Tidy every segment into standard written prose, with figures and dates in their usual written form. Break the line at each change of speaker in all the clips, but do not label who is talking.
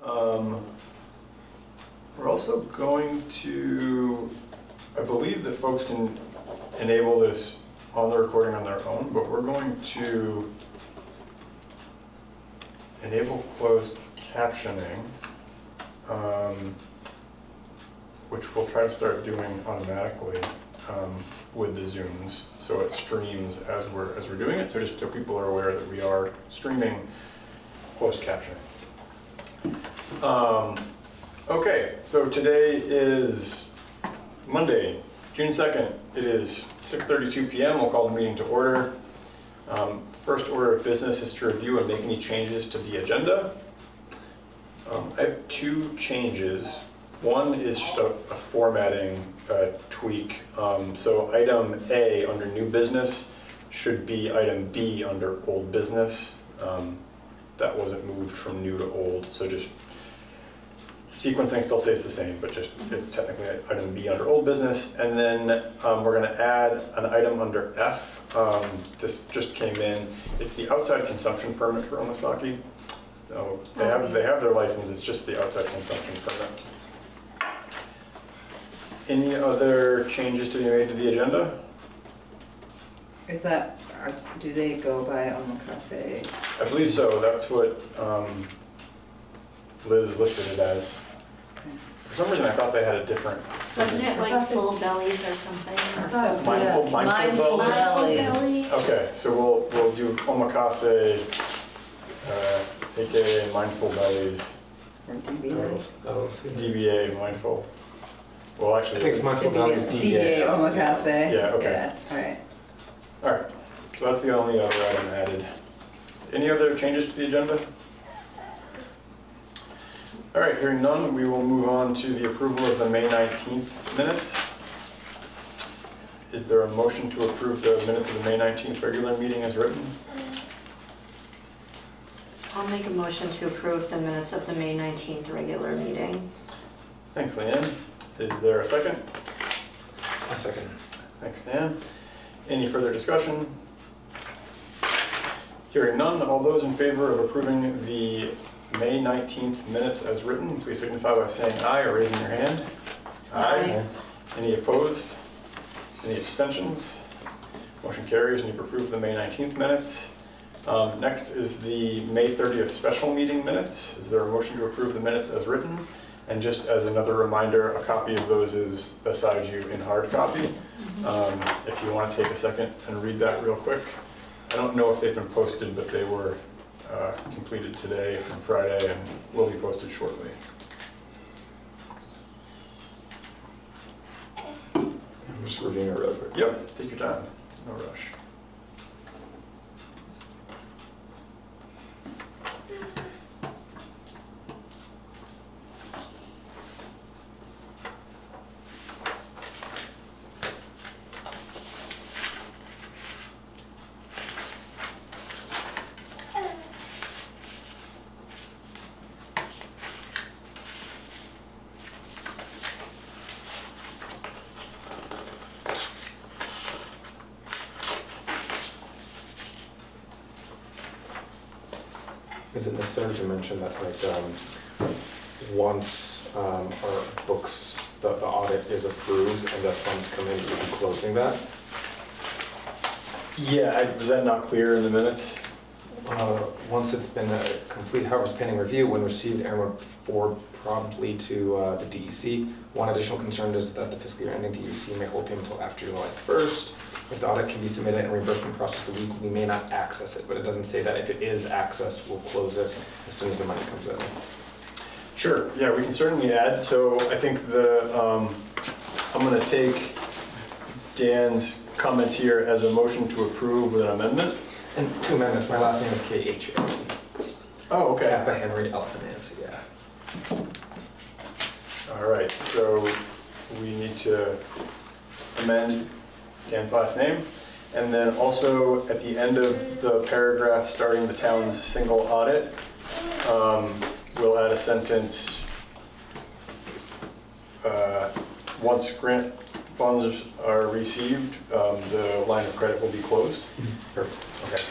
We're also going to, I believe that folks can enable this on the recording on their own, but we're going to enable closed captioning, which we'll try to start doing automatically with the Zooms, so it streams as we're doing it. So just so people are aware that we are streaming closed captioning. Okay, so today is Monday, June 2nd. It is 6:32 p.m. We'll call the meeting to order. First order of business is to review and make any changes to the agenda. I have two changes. One is just a formatting tweak. So item A under new business should be item B under old business. That wasn't moved from new to old, so just sequencing still stays the same, but just it's technically item B under old business. And then we're going to add an item under F. This just came in. It's the outside consumption permit for Omasaki. So they have their license. It's just the outside consumption permit. Any other changes to be made to the agenda?
Is that, do they go by omakase?
I believe so. That's what Liz listed it as. For some reason, I thought they had a different.
Wasn't it like full bellies or something? Or
Mindful
bellies?
Okay, so we'll do omakase, aka mindful bellies.
Or DBA?
DBA mindful. Well, actually,
I think it's mindful bellies
DBA omakase.
Yeah, okay.
Yeah, all right.
All right, so that's the only other item added. Any other changes to the agenda? All right, hearing none, we will move on to the approval of the May 19th minutes. Is there a motion to approve the minutes of the May 19th regular meeting as written?
I'll make a motion to approve the minutes of the May 19th regular meeting.
Thanks, Leanne. Is there a second?
A second.
Thanks, Dan. Any further discussion? Hearing none, all those in favor of approving the May 19th minutes as written, please signify by saying aye or raising your hand.
Aye.
Any opposed? Any abstentions? Motion carries and you've approved the May 19th minutes. Next is the May 30th special meeting minutes. Is there a motion to approve the minutes as written? And just as another reminder, a copy of those is beside you in hard copy. If you want to take a second and read that real quick. I don't know if they've been posted, but they were completed today and Friday and will be posted shortly.
I'm just reviewing it really quick.
Yep, take your time, no rush.
Is it necessary to mention that, like, once our books, the audit is approved and the funds come in, we'll be closing that?
Yeah, was that not clear in the minutes?
Once it's been a complete harvest pending review, when received, Aaron would forward promptly to the DEC. One additional concern is that the fiscal year ending DEC may hold payment until after July 1st. If the audit can be submitted and reimbursement processed the week, we may not access it, but it doesn't say that if it is accessed, we'll close it as soon as the money comes in.
Sure, yeah, we can certainly add. So I think I'm going to take Dan's comments here as a motion to approve with an amendment.
And 2 amendments, my last name is K-H-A.
Oh, okay.
Kappa Henry Alpha Nancy, yeah.
All right, so we need to amend Dan's last name. And then also at the end of the paragraph starting the town's single audit, we'll add a sentence, once grant funds are received, the line of credit will be closed.
Perfect.
Okay.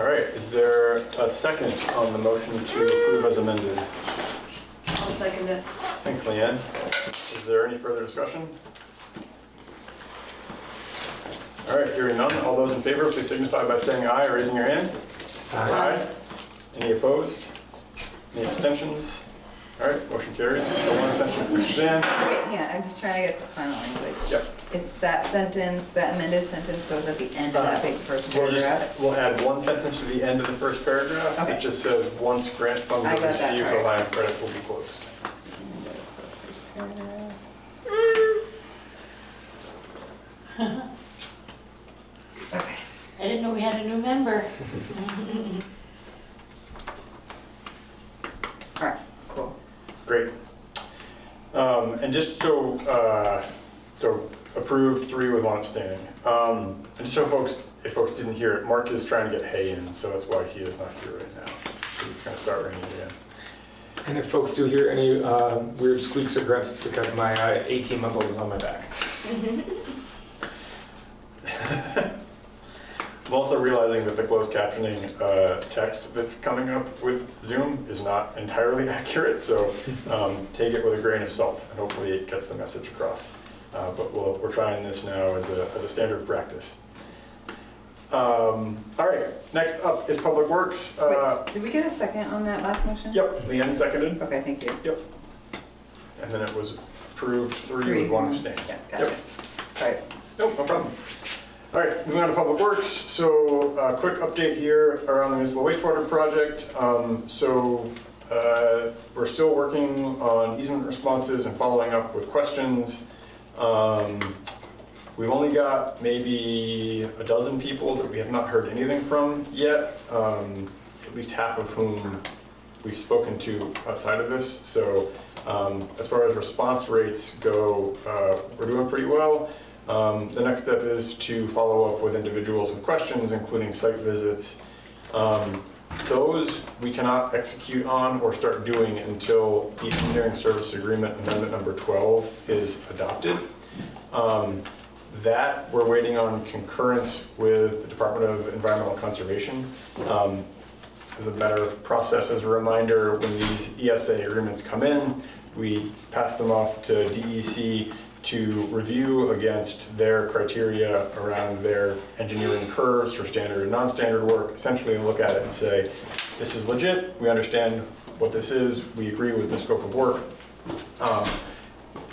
All right, is there a second on the motion to approve as amended?
I'll second it.
Thanks, Leanne. Is there any further discussion? All right, hearing none, all those in favor, please signify by saying aye or raising your hand. Aye. Any opposed? Any abstentions? All right, motion carries. One abstention from Suzanne.
Wait, yeah, I'm just trying to get this final language.
Yep.
It's that sentence, that amended sentence goes at the end of that big first paragraph.
We'll add one sentence to the end of the first paragraph.
Okay.
It just says, once grant funds
I
are
got that
received, the
part.
line of credit will be closed.
First paragraph. Okay.
I didn't know we had a new member.
All right, cool.
Great. And just so approved, 3 with 1 abstaining. And just so if folks didn't hear it, Mark is trying to get hay in, so that's why he is not here right now. It's gonna start raining again.
And if folks do hear any weird squeaks or grunts, it's because my 18-month-old is on my back.
I'm also realizing that the closed captioning text that's coming up with Zoom is not entirely accurate, so take it with a grain of salt, and hopefully it gets the message across. But we're trying this now as a standard practice. All right, next up is Public Works.
Wait, did we get a second on that last motion?
Yep, Leanne seconded.
Okay, thank you.
Yep. And then it was approved 3 with 1 abstaining.
Yeah, gotcha.
Yep.
Sorry.
Nope, no problem. All right, moving on to Public Works. So quick update here around the municipal wastewater project. We're still working on easement responses and following up with questions. We've only got maybe a dozen people that we have not heard anything from yet, at least half of whom we've spoken to outside of this. So as far as response rates go, we're doing pretty well. The next step is to follow up with individuals with questions, including site visits. Those we cannot execute on or start doing until the engineering service agreement amendment number 12 is adopted. That we're waiting on concurrence with the Department of Environmental Conservation. As a matter of process, as a reminder, when these ESA agreements come in, we pass them off to DEC to review against their criteria around their engineering curves for standard and non-standard work, essentially look at it and say, this is legit, we understand what this is, we agree with the scope of work.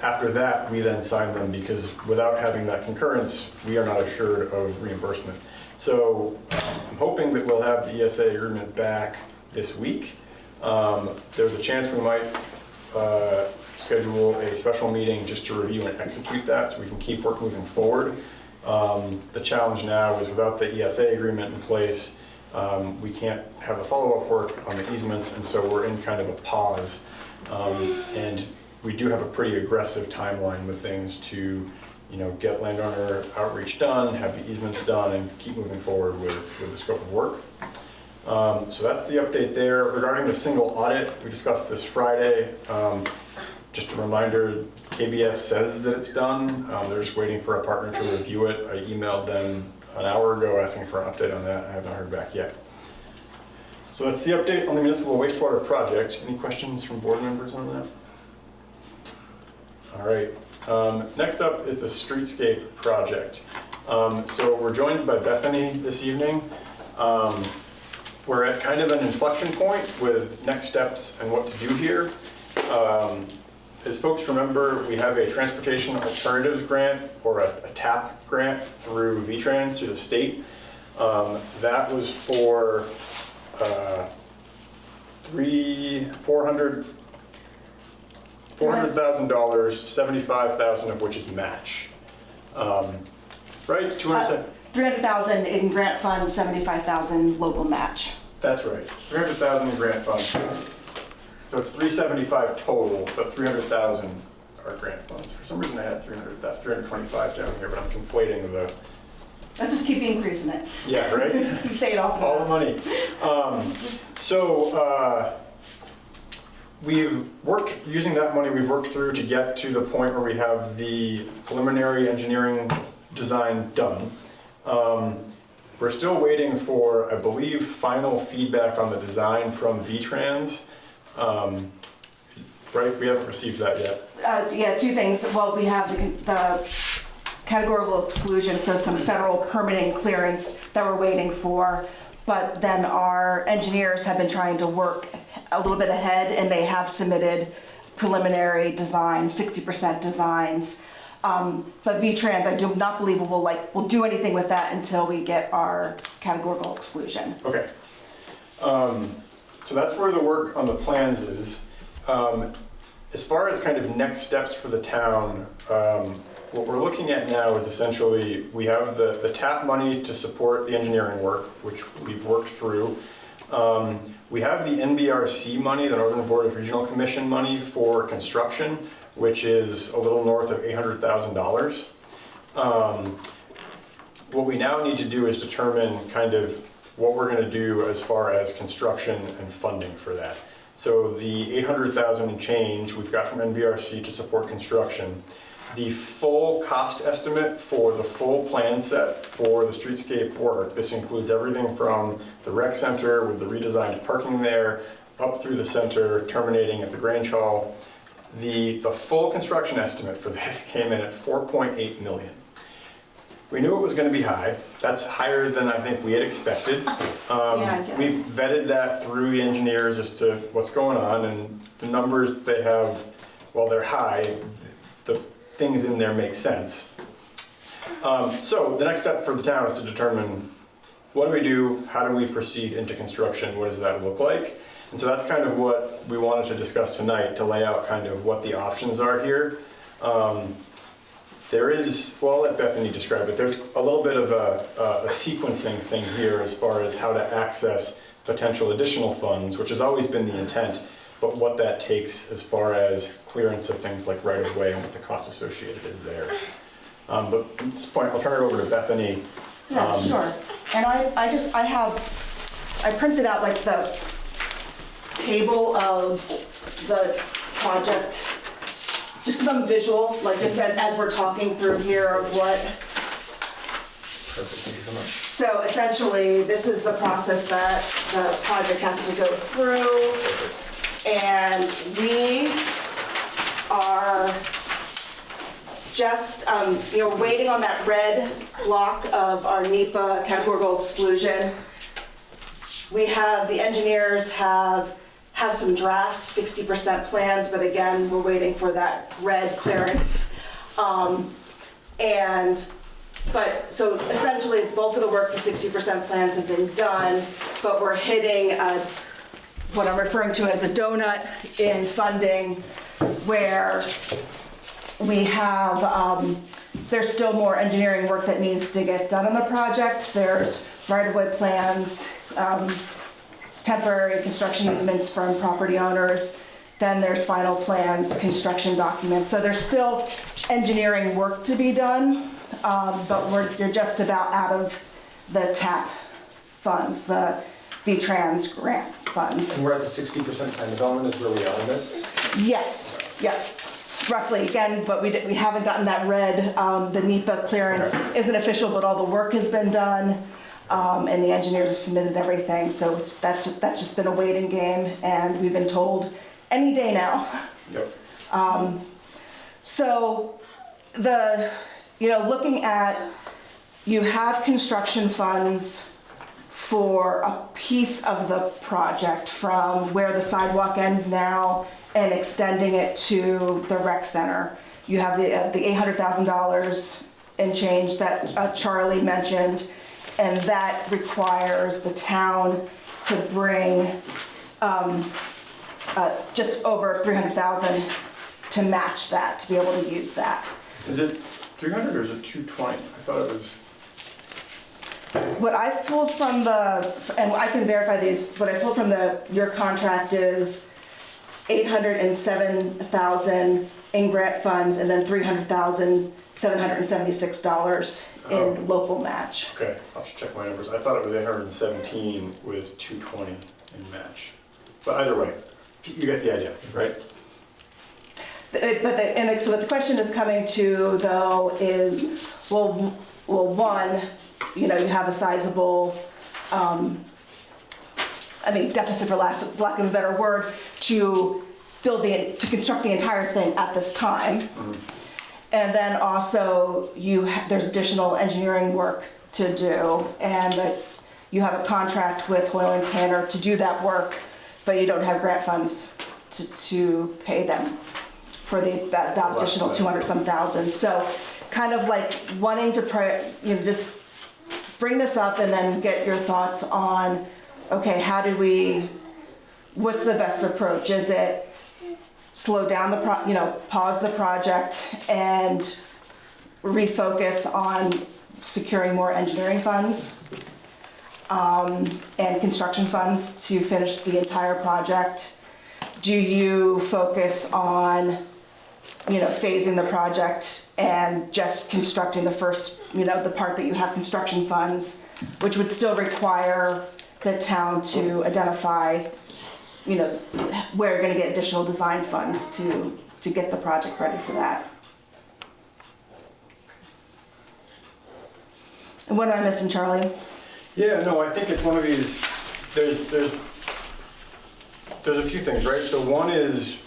After that, we then sign them, because without having that concurrence, we are not assured of reimbursement. So I'm hoping that we'll have the ESA agreement back this week. There's a chance we might schedule a special meeting just to review and execute that so we can keep work moving forward. The challenge now is without the ESA agreement in place, we can't have the follow-up work on the easements, and so we're in kind of a pause. And we do have a pretty aggressive timeline with things to, get landowner outreach done, have the easements done, and keep moving forward with the scope of work. So that's the update there. Regarding the single audit, we discussed this Friday. Just a reminder, KBS says that it's done. They're just waiting for a partner to review it. I emailed them an hour ago asking for an update on that. I have not heard back yet. So that's the update on the municipal wastewater project. Any questions from board members on that? All right. Next up is the streetscape project. So we're joined by Bethany this evening. We're at kind of an inflection point with next steps and what to do here. As folks remember, we have a transportation alternatives grant, or a TAP grant through VTrans, through the state. That was for $400,000, $75,000 of which is match. Right?
300,000 in grant funds, 75,000 local match.
That's right. 300,000 in grant funds. So it's 375 total, but 300,000 are grant funds. For some reason I had 325 down here, but I'm conflating the.
Let's just keep increasing it.
Yeah, right?
Keep saying off.
All the money. We've worked, using that money, we've worked through to get to the point where we have the preliminary engineering design done. We're still waiting for, I believe, final feedback on the design from V-Trans. Right, we haven't received that yet.
Yeah, two things. Well, we have the categorical exclusion, so some federal permitting clearance that we're waiting for. But then our engineers have been trying to work a little bit ahead, and they have submitted preliminary design, 60% designs. But V-Trans, I do not believe we'll do anything with that until we get our categorical exclusion.
Okay. So that's where the work on the plans is. As far as kind of next steps for the town, what we're looking at now is essentially, we have the TAP money to support the engineering work, which we've worked through. We have the NBRC money, the Northern Board of Regional Commission money for construction, which is a little north of $800,000. What we now need to do is determine kind of what we're going to do as far as construction and funding for that. So the $800,000 and change we've got from NBRC to support construction. The full cost estimate for the full plan set for the streetscape work, this includes everything from the rec center with the redesigned parking there, up through the center, terminating at the Grange Hall. The full construction estimate for this came in at $4.8 million. We knew it was going to be high. That's higher than I think we had expected.
I guess.
We've vetted that through the engineers as to what's going on, and the numbers they have, while they're high, the things in there make sense. So the next step for the town is to determine what do we do, how do we proceed into construction, what does that look like? And so that's kind of what we wanted to discuss tonight, to lay out kind of what the options are here. There is, well, I'll let Bethany describe it. There's a little bit of a sequencing thing here as far as how to access potential additional funds, which has always been the intent, but what that takes as far as clearance of things like right-of-way and what the cost associated is there. But at this point, I'll turn it over to Bethany.
Yeah, sure. And I printed out like the table of the project, just because I'm visual, like just as we're talking through here of what.
Perfect, thank you so much.
So essentially, this is the process that the project has to go through.
Perfect.
And we are just, waiting on that red block of our NEPA categorical exclusion. The engineers have some draft 60% plans, but again, we're waiting for that red clearance. So essentially, the bulk of the work for 60% plans have been done, but we're hitting what I'm referring to as a donut in funding, where we have, there's still more engineering work that needs to get done on the project. There's right-of-way plans, temporary construction easements from property owners. Then there's final plans, construction documents. So there's still engineering work to be done, but you're just about out of the TAP funds, the V-Trans grants funds.
And we're at the 60% plan development is where we are in this?
Yes, yeah, roughly, again, but we haven't gotten that red, the NEPA clearance isn't official, but all the work has been done, and the engineers have submitted everything, so that's just been a waiting game, and we've been told any day now.
Yep.
So looking at, you have construction funds for a piece of the project from where the sidewalk ends now and extending it to the rec center. You have the $800,000 and change that Charlie mentioned, and that requires the town to bring just over $300,000 to match that, to be able to use that.
Is it 300 or is it 220? I thought it was.
What I've pulled from and I can verify these, what I pulled from your contract is $807,000 in grant funds and then $300,776 in local match.
Okay, I'll have to check my numbers. I thought it was 817 with 220 in match. But either way, you get the idea, right?
So what the question is coming to though is, well, one, you have a sizable, deficit for lack of a better word, to construct the entire thing at this time. And then also there's additional engineering work to do, and that you have a contract with Hoyle and Tanner to do that work, but you don't have grant funds to pay them for that additional 200-some thousand. So kind of like wanting to just bring this up and then get your thoughts on, okay, what's the best approach? Is it slow down pause the project and refocus on securing more engineering funds and construction funds to finish the entire project? Do you focus on, phasing the project and just constructing the first, the part that you have construction funds, which would still require the town to identify, where you're gonna get additional design funds to get the project ready for that? And what am I missing, Charlie?
Yeah, no, I think it's one of these, there's a few things, right? So one is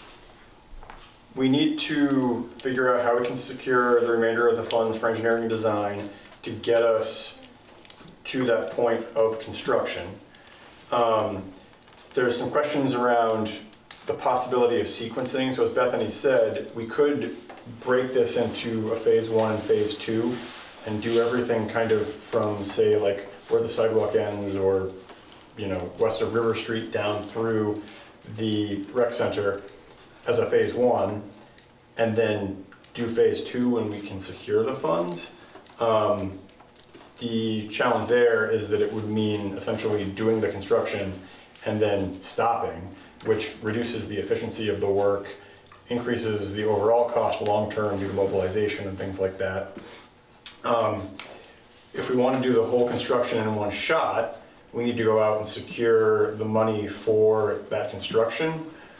we need to figure out how we can secure the remainder of the funds for engineering and design to get us to that point of construction. There's some questions around the possibility of sequencing. So as Bethany said, we could break this into a phase 1 and phase 2 and do everything kind of from, say, like where the sidewalk ends, or west of River Street down through the rec center as a phase 1, and then do phase 2 when we can secure the funds. The challenge there is that it would mean essentially doing the construction and then stopping, which reduces the efficiency of the work, increases the overall cost long-term due to mobilization and things like that. If we want to do the whole construction in one shot, we need to go out and secure the money for that construction,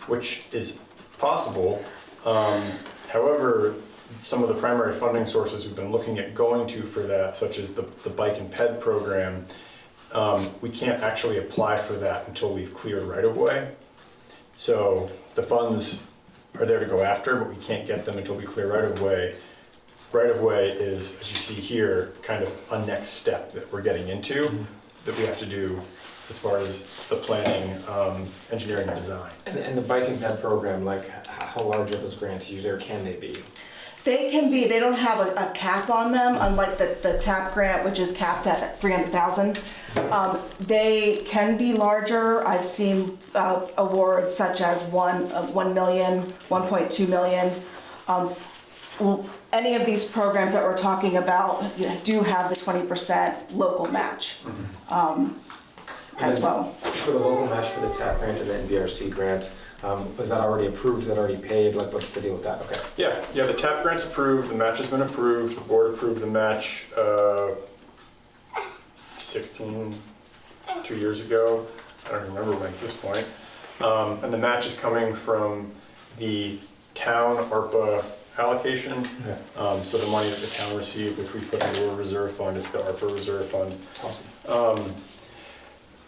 which is possible. However, some of the primary funding sources we've been looking at going to for that, such as the bike and ped program, we can't actually apply for that until we've cleared right-of-way. So the funds are there to go after, but we can't get them until we clear right-of-way. Right-of-way is, as you see here, kind of a next step that we're getting into, that we have to do as far as the planning, engineering, and design.
And the bike and ped program, like how large are those grants usually, or can they be?
They don't have a cap on them, unlike the TAP grant, which is capped at 300,000. They can be larger. I've seen awards such as 1 million, 1.2 million. Any of these programs that we're talking about do have the 20% local match as well.
For the local match for the TAP grant and the NBRC grant, was that already approved? Is that already paid? Like, what's the deal with that? Okay.
Yeah, the TAP grant's approved, the match has been approved, the board approved the match 2 years ago. I don't remember at this point. And the match is coming from the town ARPA allocation.
Yeah.
So the money that the town received, which we put into a reserve fund, it's the ARPA reserve fund.
Awesome.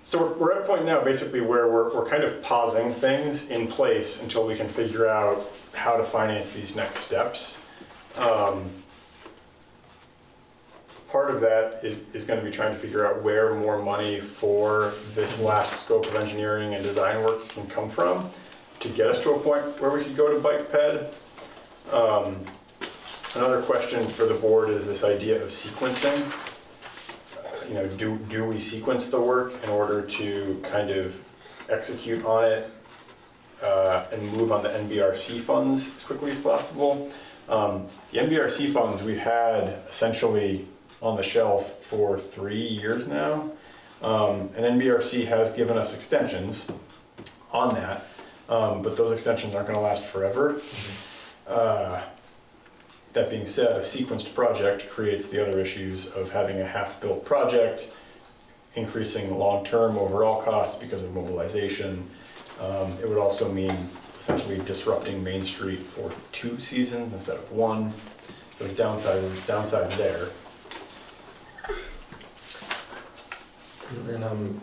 So we're at a point now basically where we're kind of pausing things in place until we can figure out how to finance these next steps. Part of that is going to be trying to figure out where more money for this last scope of engineering and design work can come from to get us to a point where we could go to bike ped. Another question for the board is this idea of sequencing. Do we sequence the work in order to kind of execute on it and move on the NBRC funds as quickly as possible? The NBRC funds we've had essentially on the shelf for 3 years now, and NBRC has given us extensions on that, but those extensions aren't going to last forever. That being said, a sequenced project creates the other issues of having a half-built project, increasing long-term overall costs because of mobilization. It would also mean essentially disrupting Main Street for 2 seasons instead of 1. There's downsides there.
And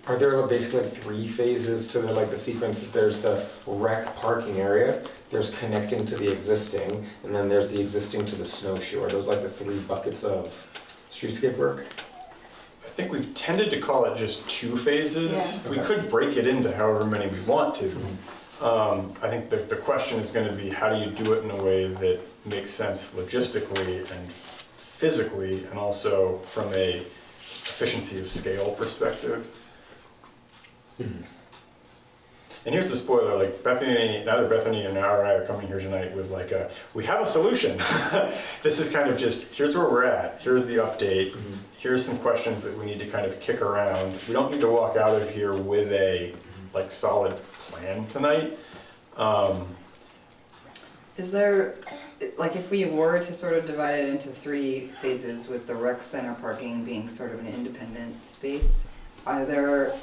are there basically like 3 phases to the sequences? There's the rec parking area, there's connecting to the existing, and then there's the existing to the snowshoe. Are those like the 3 buckets of streetscape work?
I think we've tended to call it just 2 phases.
Yeah.
We
Okay.
could break it into however many we want to. I think the question is going to be, how do you do it in a way that makes sense logistically and physically, and also from a efficiency of scale perspective. And here's the spoiler, like neither Bethany nor I are coming here tonight with like we have a solution. This is kind of just, here's where we're at, here's the update, here's some questions that we need to kind of kick around. We don't need to walk out of here with a like solid plan tonight.
Is there, like, if we were to sort of divide it into 3 phases with the rec center parking being sort of an independent space, are there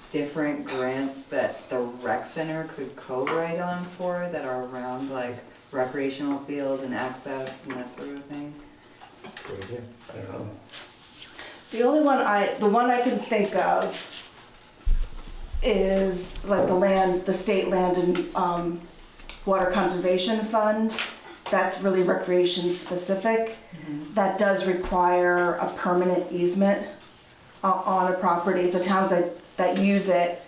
different grants that the rec center could co-write on for that are around like recreational fields and access and that sort of thing?
Good idea.
I don't know.
The one I can think of is like the state land and water conservation fund. That's really recreation specific. That does require a permanent easement on a property. So towns that use it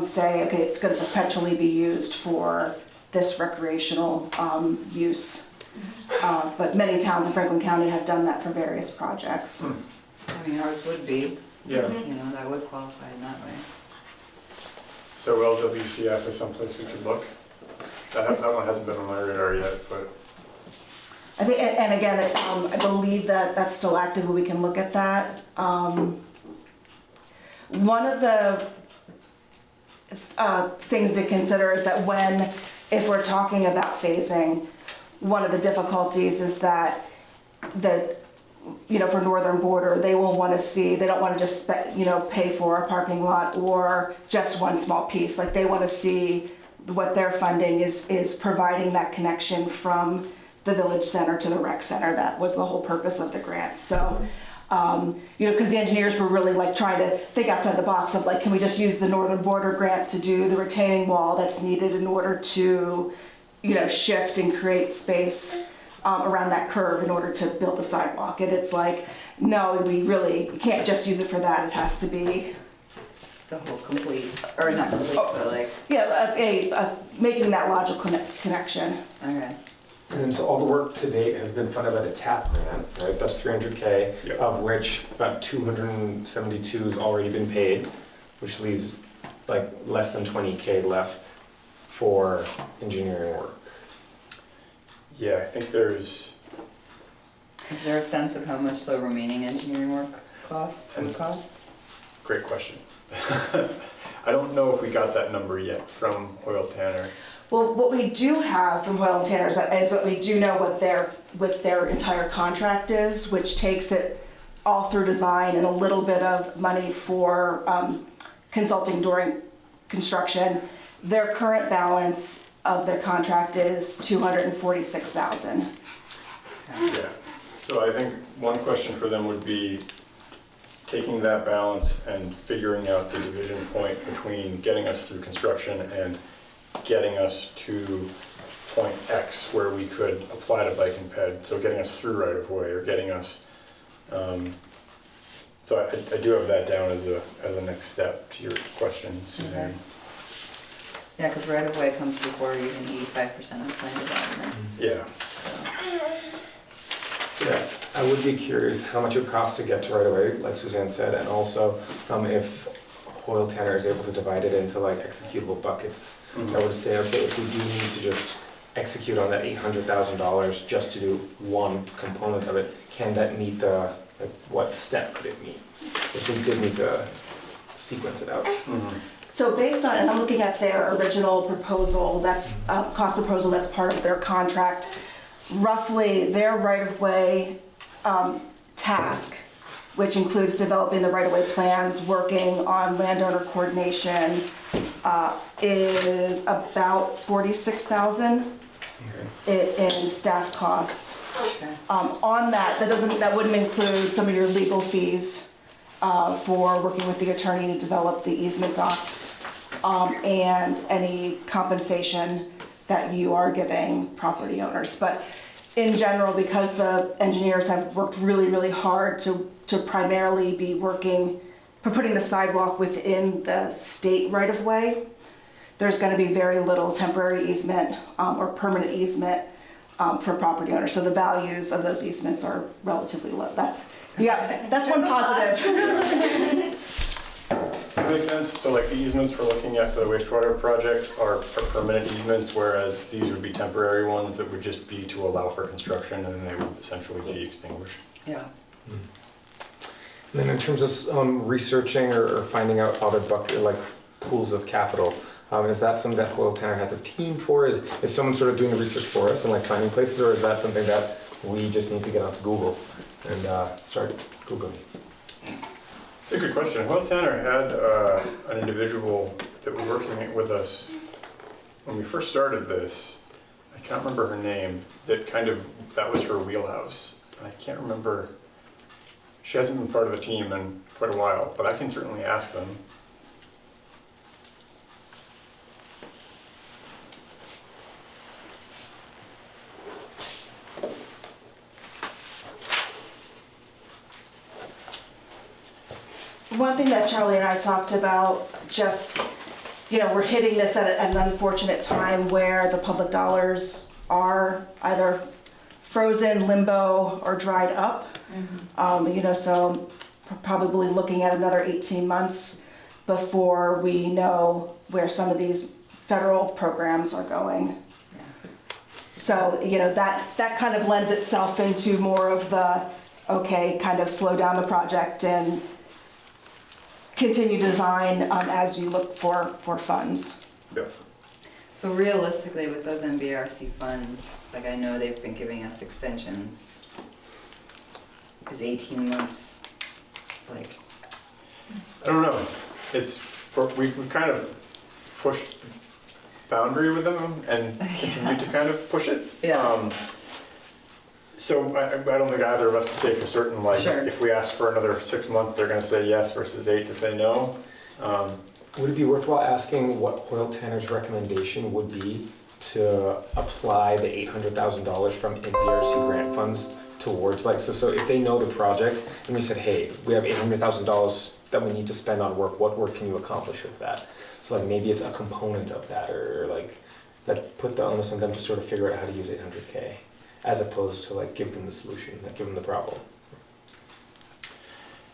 say, okay, it's going to perpetually be used for this recreational use. But many towns in Franklin County have done that for various projects.
I mean, ours would be,
Yeah.
you know, that would qualify in that way.
So LWCF is someplace we could look. That one hasn't been on my radar yet, but
I think, and again, I believe that that's still active, and we can look at that. One of the things to consider is that if we're talking about phasing, one of the difficulties is that for Northern Border, they will want to see, they don't want to just pay for a parking lot or just one small piece. Like, they want to see what their funding is providing that connection from the village center to the rec center. That was the whole purpose of the grant. So, because the engineers were really like trying to think outside the box of like, can we just use the Northern Border grant to do the retaining wall that's needed in order to, shift and create space around that curve in order to build the sidewalk. And it's like, no, we really can't just use it for that. It has to be
The whole complete, or not complete, but like,
making that logical connection.
okay.
And so all the work to date has been funded by the TAP grant, right? That's $300K,
Yep.
of which about 272 has already been paid, which leaves like less than 20K left for engineering work.
yeah, I think there's,
Is there a sense of how much the remaining engineering work would cost?
great question. I don't know if we got that number yet from Hoyle Tanner.
Well, what we do have from Hoyle and Tanner is that we do know what their entire contract is, which takes it all through design and a little bit of money for consulting during construction. Their current balance of their contract is $246,000.
Yeah, so I think one question for them would be taking that balance and figuring out the division point between getting us through construction and getting us to point X where we could apply to bike and ped, so getting us through right of way or getting us, so I do have that down as a next step to your question, Suzanne.
Okay. Yeah, because right of way comes before even 85% of plan development.
Yeah,
So yeah, I would be curious how much it would cost to get to right away, like Suzanne said, and also if Hoyle Tanner is able to divide it into like executable buckets. I would say, okay, if we do need to just execute on that $800,000 just to do one component of it, can that meet what step could it meet? If we did need to sequence it out.
So based on, and I'm looking at their original proposal, that's cost proposal, that's part of their contract. Roughly their right-of-way task, which includes developing the right-of-way plans, working on landowner coordination, is about $46,000 in staff costs.
Okay.
On that wouldn't include some of your legal fees for working with the attorney to develop the easement docs, and any compensation that you are giving property owners. But in general, because the engineers have worked really, really hard to primarily be working for putting the sidewalk within the state right-of-way, there's going to be very little temporary easement or permanent easement for property owners. So the values of those easements are relatively low. That's one positive.
Does that make sense? So like the easements we're looking at for the wastewater project are permanent easements, whereas these would be temporary ones that would just be to allow for construction, and then they would essentially be extinguished.
Yeah.
And then in terms of researching or finding out other pools of capital, is that something that Hoyle Tanner has a team for? Is someone sort of doing the research for us and like finding places, or is that something that we just need to get onto Google and start Googling?
It's a good question. Hoyle Tanner had an individual that was working with us when we first started this. I can't remember her name. That was her wheelhouse. And I can't remember. She hasn't been part of the team in quite a while, but I can certainly ask them.
One thing that Charlie and I talked about, just, we're hitting this at an unfortunate time where the public dollars are either frozen, limbo, or dried up. So probably looking at another 18 months before we know where some of these federal programs are going. So, that kind of lends itself into more of the, kind of slow down the project and continue design as you look for funds.
Yeah.
So realistically, with those MBRC funds, like I know they've been giving us extensions. Is 18 months, like?
I don't know. We've kind of pushed the boundary with them and continue to kind of push it.
Yeah.
So I don't think either of us can say for certain,
Sure.
if we ask for another 6 months, they're going to say yes versus 8 to say no.
Would it be worthwhile asking what Hoyle Tanner's recommendation would be to apply the $800,000 from NPRC grant funds towards, so if they know the project and we said, hey, we have $800,000 that we need to spend on work, what work can you accomplish with that? So maybe it's a component of that, or that put the onus on them to sort of figure out how to use $800K, as opposed to give them the solution, give them the problem.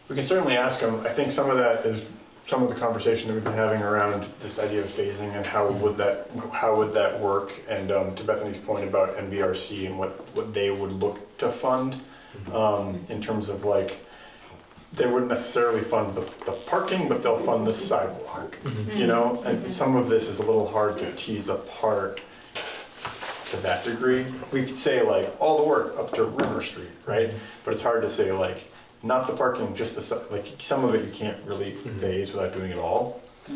We can certainly ask them. I think some of that is some of the conversation that we've been having around this idea of phasing and how would that work, and to Bethany's point about NBRC and what they would look to fund, in terms of they wouldn't necessarily fund the parking, but they'll fund the sidewalk, and some of this is a little hard to tease apart to that degree. We could say all the work up to River Street, right? But it's hard to say not the parking, just the some of it you can't really phase without doing it all.
Yeah.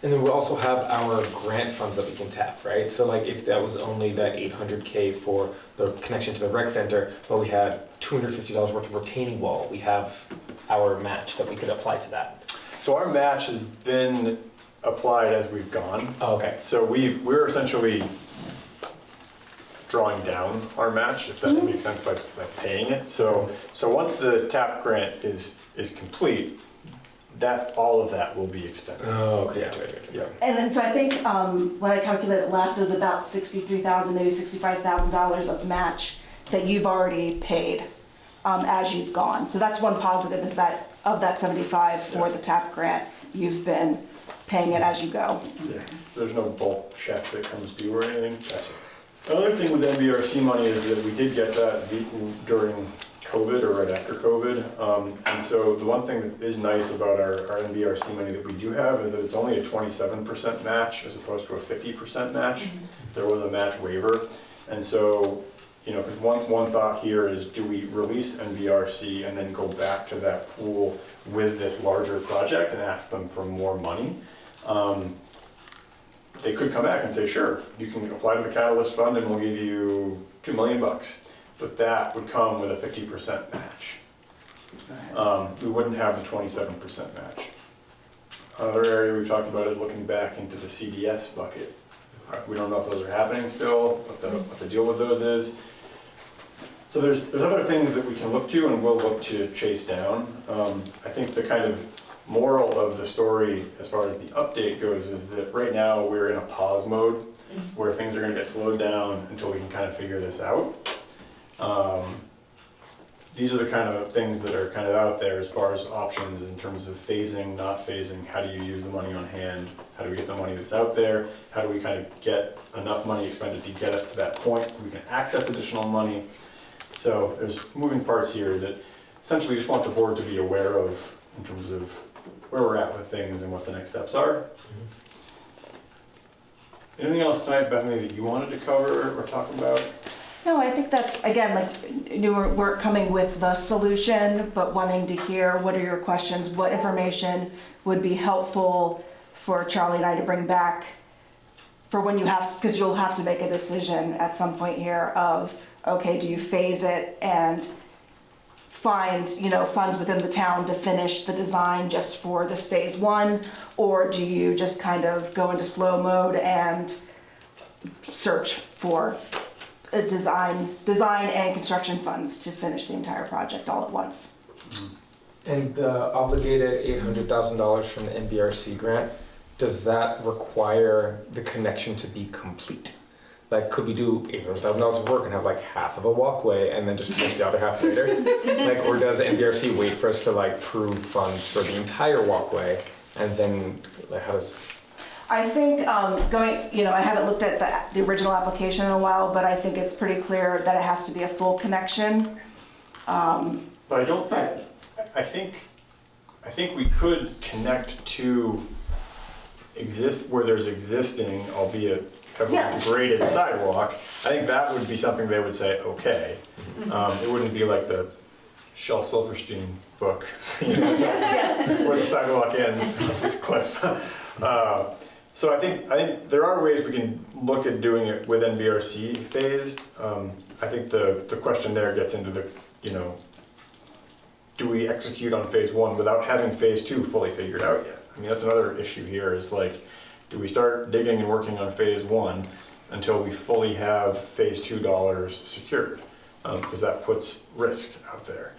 And then we also have our grant funds that we can tap, right? So if that was only that $800K for the connection to the rec center, but we had $250 worth of retaining wall, we have our match that we could apply to that.
So our match has been applied as we've gone.
Oh, okay.
So we're essentially drawing down our match, if that makes sense, by paying it. So once the TAP grant is complete, all of that will be expended.
Oh, okay.
Yeah.
And then, so I think when I calculated it last, it was about $63,000, maybe $65,000 of match that you've already paid as you've gone. So that's one positive, is that of that 75 for the TAP grant, you've been paying it as you go.
Yeah. There's no bulk check that comes due or anything. The other thing with NBRC money is that we did get that during COVID or right after COVID. And so the one thing that is nice about our NBRC money that we do have is that it's only a 27% match as opposed to a 50% match. There was a match waiver. And so, because one thought here is, do we release NBRC and then go back to that pool with this larger project and ask them for more money? They could come back and say, sure, you can apply to the Catalyst Fund and we'll give you $2 million. But that would come with a 50% match. We wouldn't have the 27% match. Another area we've talked about is looking back into the CDS bucket. We don't know if those are happening still, what the deal with those is. So there's other things that we can look to and we'll look to chase down. I think the kind of moral of the story as far as the update goes is that right now we're in a pause mode where things are gonna get slowed down until we can kind of figure this out. These are the kind of things that are kind of out there as far as options in terms of phasing, not phasing. How do you use the money on hand? How do we get the money that's out there? How do we kind of get enough money expended to get us to that point where we can access additional money? So there's moving parts here that essentially just want the board to be aware of in terms of where we're at with things and what the next steps are. Anything else tonight, Bethany, that you wanted to cover or talk about?
No, I think that's, again, like, we're coming with the solution, but wanting to hear what are your questions, what information would be helpful for Charlie and I to bring back for when you have to, because you'll have to make a decision at some point here of, okay, do you phase it and find, funds within the town to finish the design just for this phase one, or do you just kind of go into slow mode and search for a design and construction funds to finish the entire project all at once?
And the obligated $800,000 from the NBRC grant, does that require the connection to be complete? Like, could we do $800,000 of work and have like half of a walkway and then just finish the other half later? Like, or does the NBRC wait for us to like prove funds for the entire walkway and then like, how does?
I think I haven't looked at the original application in a while, but I think it's pretty clear that it has to be a full connection.
But I don't think, I think we could connect to where there's existing, albeit heavily degraded sidewalk. I think that would be something they would say, okay. It wouldn't be like the Shel Silverstein book, where the sidewalk ends, this is cliff. So I think there are ways we can look at doing it with NBRC phased. I think the question there gets into the, do we execute on phase one without having phase two fully figured out yet? I mean, that's another issue here is like, do we start digging and working on phase one until we fully have phase two dollars secured? Because that puts risk out there.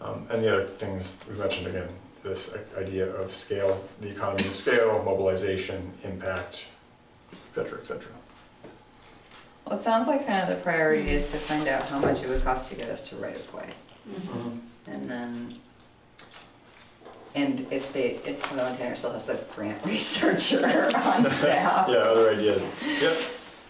And the other things we mentioned again, this idea of scale, the economy of scale, mobilization, impact, et cetera, et cetera.
Well, it sounds like kind of the priority is to find out how much it would cost to get us to right of way. And then, and if Montana still has a grant researcher on staff.
Yeah, other ideas. Yep.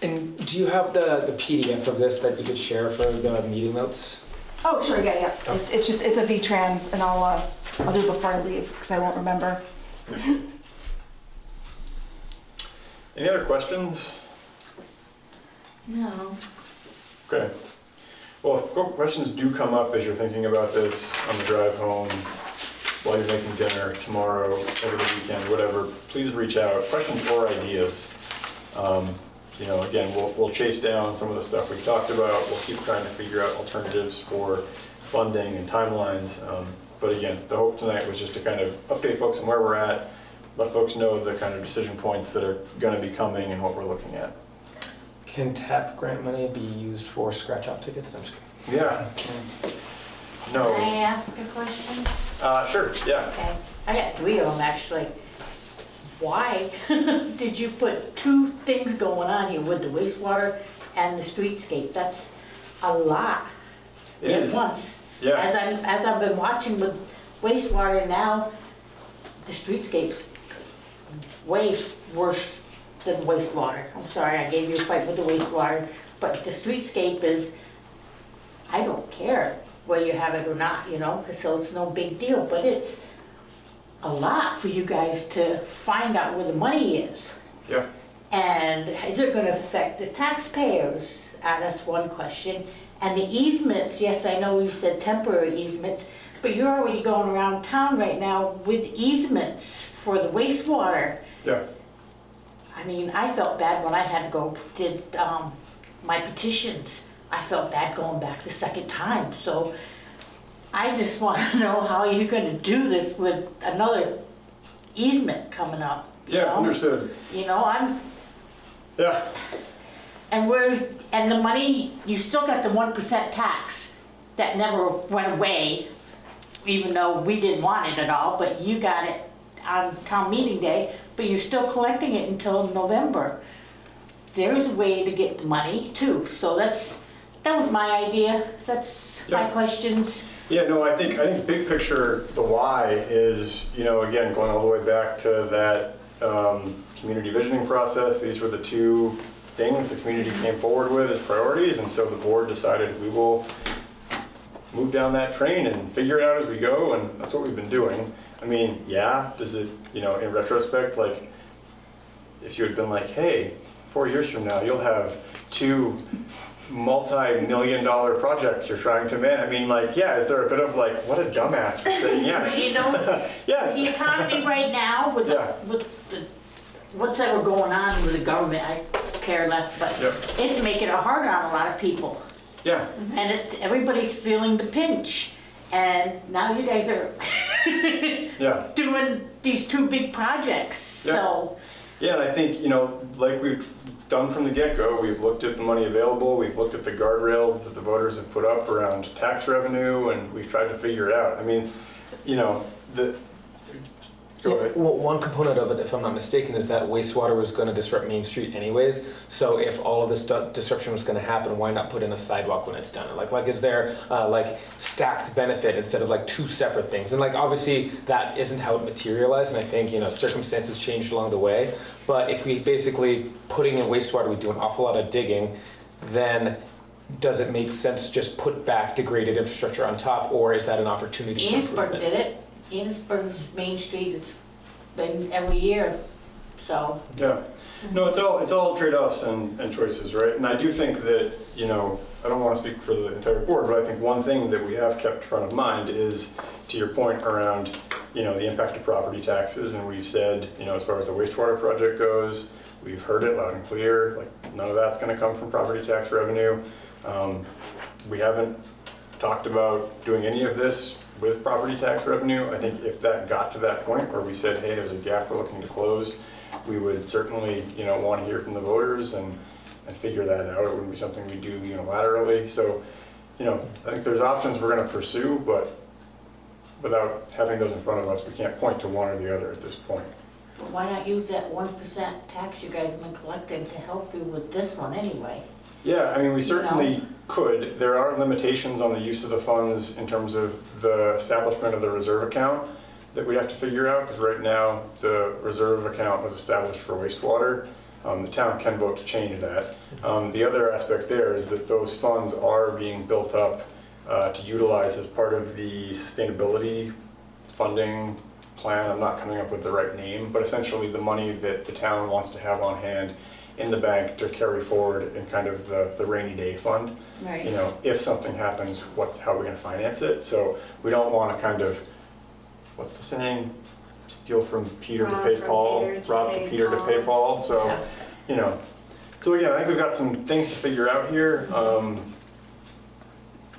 And do you have the PDF of this that you could share for the meeting notes?
Oh, sure, yeah. It's a V-Trans, and I'll do it before I leave because I won't remember.
Any other questions?
No.
Okay. Well, if questions do come up as you're thinking about this on the drive home, while you're making dinner, tomorrow, over the weekend, whatever, please reach out. Questions or ideas. Again, we'll chase down some of the stuff we've talked about. We'll keep trying to figure out alternatives for funding and timelines. But again, the hope tonight was just to kind of update folks on where we're at, let folks know the kind of decision points that are going to be coming and what we're looking at.
Can TAP grant money be used for scratch-off tickets? No, I'm just kidding.
Yeah. No.
Can I ask a question?
Sure, yeah.
Okay, I got 3 of them actually. Why did you put 2 things going on here with the wastewater and the streetscape? That's a lot
It
at
is.
once.
Yeah.
As I've been watching with wastewater now, the streetscape's way worse than wastewater. I'm sorry, I gave you a fight with the wastewater, but the streetscape is, I don't care whether you have it or not, so it's no big deal, but it's a lot for you guys to find out where the money is.
Yeah.
And is it gonna affect the taxpayers? That's one question. And the easements, yes, I know you said temporary easements, but you're already going around town right now with easements for the wastewater.
Yeah.
I mean, I felt bad when I had to did my petitions. I felt bad going back the second time, so I just want to know how you're gonna do this with another easement coming up. you
Yeah,
know?
understood.
You know,
Yeah,
and the money, you still got the 1% tax that never went away, even though we didn't want it at all, but you got it on town meeting day, but you're still collecting it until November. There is a way to get the money too, so that was my idea, that's my
Yeah.
questions.
yeah, no, I think big picture, the why is, again, going all the way back to that community visioning process. These were the two things the community came forward with as priorities, and so the board decided we will move down that train and figure it out as we go, and that's what we've been doing. I mean, yeah, does it, in retrospect, like, if you had been like, hey, 4 years from now, you'll have 2 multi-million-dollar projects you're trying to manage. I mean, like, yeah, is there a bit of like, what a dumbass for saying yes?
You know,
Yes.
the economy right now with
Yeah.
what's ever going on with the government, I care less, but
Yep.
it's making it hard on a lot of people.
Yeah,
And everybody's feeling the pinch. And now you guys are
yeah.
doing these 2 big projects,
Yeah.
so.
Yeah, and I think, like we've done from the get-go, we've looked at the money available, we've looked at the guardrails that the voters have put up around tax revenue, and we've tried to figure it out. I mean, go ahead.
Well, one component of it, if I'm not mistaken, is that wastewater was going to disrupt Main Street anyways. So if all of this disruption was going to happen, why not put in a sidewalk when it's done? Like is there stacked benefit instead of 2 separate things? And obviously that isn't how it materialized. And I think circumstances changed along the way. But if we basically putting in wastewater, we do an awful lot of digging, then does it make sense to just put back degraded infrastructure on top, or is that an opportunity for
Enosburg
improvement?
did it. Enosburg's Main Street has been every year, so.
Yeah. No, it's all trade-offs and choices, right? And I do think that, I don't want to speak for the entire board, but I think one thing that we have kept front of mind is, to your point around, the impact of property taxes, and we've said, as far as the wastewater project goes, we've heard it loud and clear, like none of that's going to come from property tax revenue. We haven't talked about doing any of this with property tax revenue. I think if that got to that point where we said, hey, there's a gap we're looking to close, we would certainly, want to hear from the voters and figure that out. It wouldn't be something we do unilaterally. So, I think there's options we're going to pursue, but without having those in front of us, we can't point to one or the other at this point.
But why not use that 1% tax you guys have been collecting to help you with this one anyway?
Yeah, I mean, we certainly could. There are limitations on the use of the funds in terms of the establishment of the reserve account that we have to figure out, because right now the reserve account was established for wastewater. The town can vote to change that. The other aspect there is that those funds are being built up to utilize as part of the sustainability funding plan. I'm not coming up with the right name, but essentially the money that the town wants to have on hand in the bank to carry forward in kind of the rainy day fund.
Right.
If something happens, how are we going to finance it? So we don't want to kind of, what's the saying? Steal from Peter to pay Paul, rob from Peter to pay Paul. So, so again, I think we've got some things to figure out here.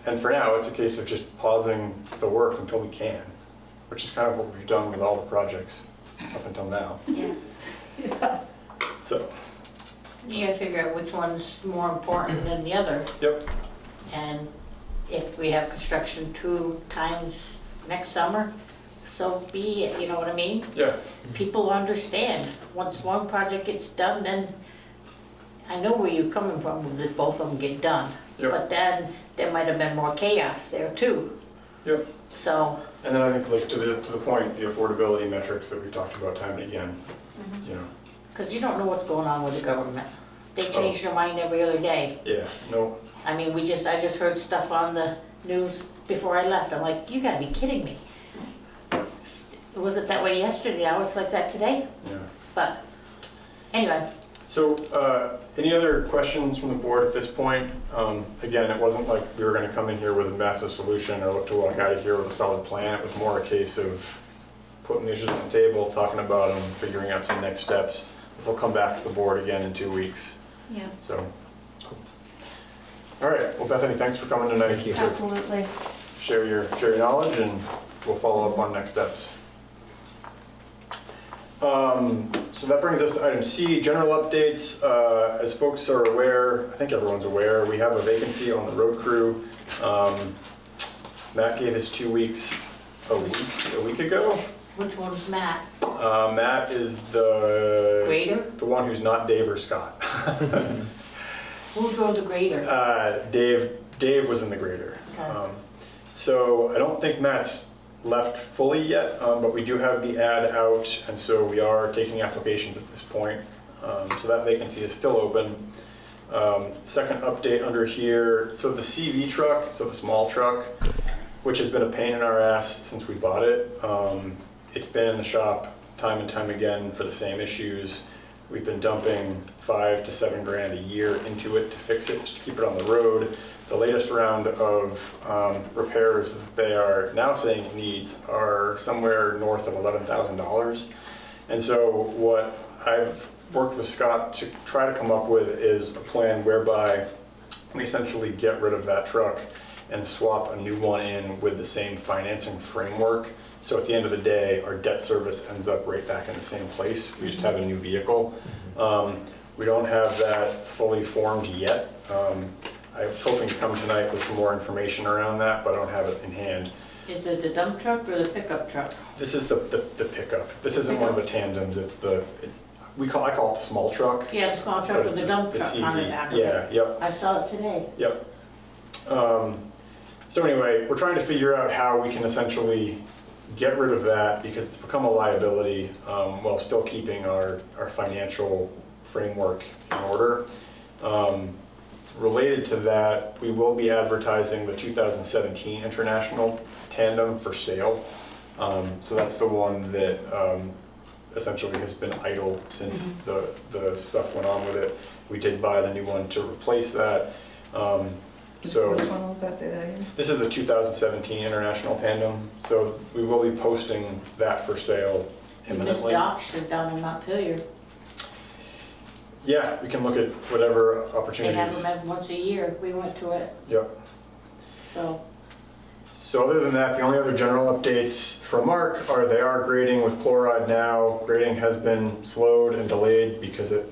And for now, it's a case of just pausing the work until we can, which is kind of what we've done with all the projects up until now.
Yeah.
So,
You gotta figure out which one's more important than the other.
yep.
And if we have construction 2 times next summer, so be it, you know what I mean?
Yeah.
People understand. Once one project gets done, then I know where you're coming from with that both of them get done.
Yep.
But then there might have been more chaos there too.
Yep.
So,
And then I think, like, to the point, the affordability metrics that we talked about time and again,
because you don't know what's going on with the government. They change their mind every other day.
yeah, no,
I mean, I just heard stuff on the news before I left. I'm like, you gotta be kidding me. Was it that way yesterday? Now it's like that today?
yeah.
But anyway,
So, any other questions from the board at this point? Again, it wasn't like we were gonna come in here with a massive solution or look to walk out of here with a solid plan. It was more a case of putting the issues on the table, talking about them, figuring out some next steps. This will come back to the board again in 2 weeks,
Yeah,
so. All right, well, Bethany, thanks for coming tonight.
Thank you.
Absolutely.
share your knowledge, and we'll follow up on next steps. So that brings us to item C, general updates. As folks are aware, I think everyone's aware, we have a vacancy on the road crew. Matt gave his 2 weeks a week ago.
Which one's Matt?
Matt is the
Grader?
the one who's not Dave or Scott.
Who drove the grader?
Dave was in the grader.
Okay.
So I don't think Matt's left fully yet, but we do have the ad out, and so we are taking applications at this point. So that vacancy is still open. Second update under here, so the CV truck, so the small truck, which has been a pain in our ass since we bought it. It's been in the shop time and time again for the same issues. We've been dumping $5 to $7 grand a year into it to fix it, just to keep it on the road. The latest round of repairs that they are now saying it needs are somewhere north of $11,000. And so what I've worked with Scott to try to come up with is a plan whereby we essentially get rid of that truck and swap a new one in with the same financing framework. So at the end of the day, our debt service ends up right back in the same place. We just have a new vehicle. We don't have that fully formed yet. I was hoping to come tonight with some more information around that, but I don't have it in hand.
Is it the dump truck or the pickup truck?
This is the pickup. This isn't one of the tandems. I call it the small truck.
Yeah, the small truck with the dump truck on the
CV.
back of it.
Yeah, yep.
I saw it today.
Yep. So anyway, we're trying to figure out how we can essentially get rid of that because it's become a liability while still keeping our financial framework in order. Related to that, we will be advertising the 2017 International Tandem for sale. So that's the one that essentially has been idle since the stuff went on with it. We did buy the new one to replace that. So
Which one was that? Say that again.
this is the 2017 International Tandem. So we will be posting that for sale
We missed
imminently.
the auction down in Montpelier.
Yeah, we can look at whatever
They have
opportunities.
them once a year. We went to it,
Yep.
so.
So other than that, the only other general updates from Mark are they are grading with chloride now. Grading has been slowed and delayed because it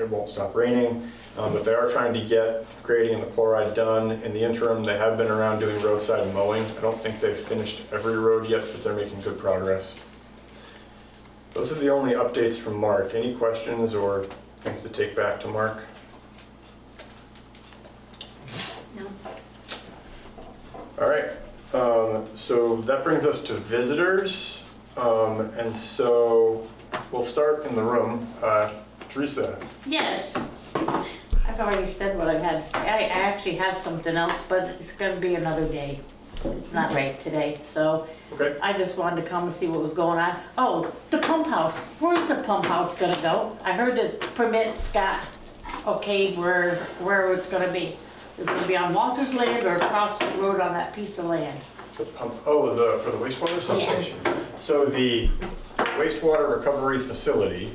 won't stop raining. But they are trying to get grading and the chloride done. In the interim, they have been around doing roadside mowing. I don't think they've finished every road yet, but they're making good progress. Those are the only updates from Mark. Any questions or things to take back to Mark?
No.
All right, so that brings us to visitors. And so we'll start in the room. Teresa.
Yes. I've already said what I had to say. I actually have something else, but it's gonna be another day. It's not right today, so
Okay.
I just wanted to come and see what was going on. Oh, the pump house. Where's the pump house gonna go? I heard the permits got okayed where it's gonna be. Is it gonna be on Walter's land or across the road on that piece of land?
The pump, oh, for the wastewater substation. So the wastewater recovery facility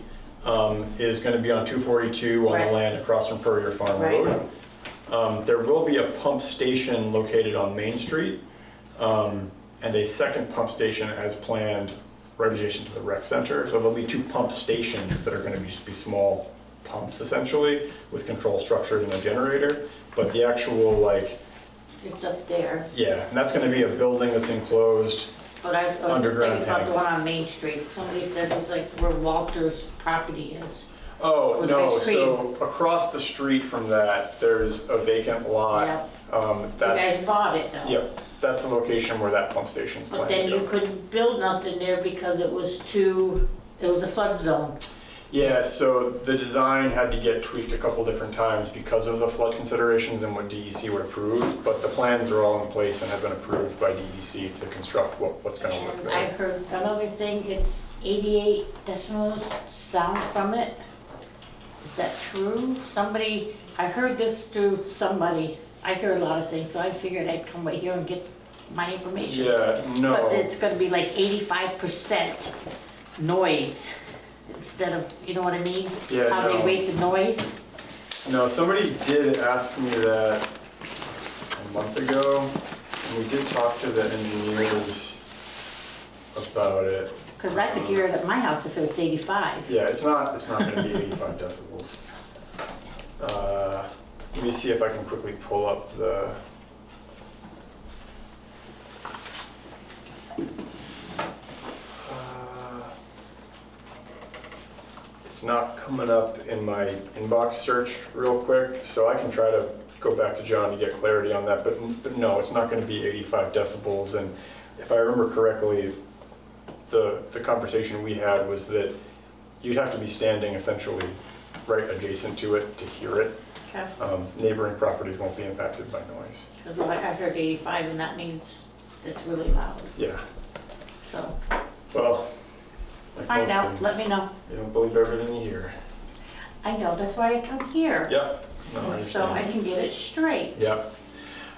is going to be on 242 on the
Right.
land across from Purrier Farm
Right.
Road. There will be a pump station located on Main Street and a second pump station as planned right adjacent to the rec center. So there'll be 2 pump stations that are going to just be small pumps essentially with control structures and a generator. But the actual
It's up there.
yeah, and that's going to be a building that's enclosed.
But I was
Underground
thinking about the
tanks.
one on Main Street. Somebody said it was like where Walter's property is.
Oh,
With
no,
ice cream.
so across the street from that, there's a vacant lot.
Yep. You
That's,
guys bought it though.
yep, that's the location where that pump station's
But
planned
then
to
you
go.
couldn't build nothing there because it was a flood zone.
Yeah, so the design had to get tweaked a couple different times because of the flood considerations and what DEC would approve, but the plans are all in place and have been approved by DEC to construct what's gonna work
And I
there.
heard another thing, it's 88 decibels sound from it. Is that true? I heard this through somebody. I hear a lot of things, so I figured I'd come right here and get my information.
Yeah,
But
no,
it's gonna be like 85% noise instead of, you know what I mean?
Yeah,
How
no.
they rate the noise.
no, somebody did ask me that a month ago, We did talk to the engineers about it.
Because I could hear it at my house if it was 85.
Yeah, it's not gonna be 85 decibels. Let me see if I can quickly pull up the. It's not coming up in my inbox search real quick, so I can try to go back to John to get clarity on that, but no, it's not gonna be 85 decibels, and if I remember correctly, the conversation we had was that you'd have to be standing essentially right adjacent to it to hear it.
Okay.
Neighboring properties won't be impacted by noise.
Because I heard 85 and that means it's really loud.
Yeah,
So
well, like
find
most
out,
things,
let me know.
you don't believe everything you hear.
I know, that's why I come here.
Yep. No, I
So I
understand.
can get it straight.
Yep.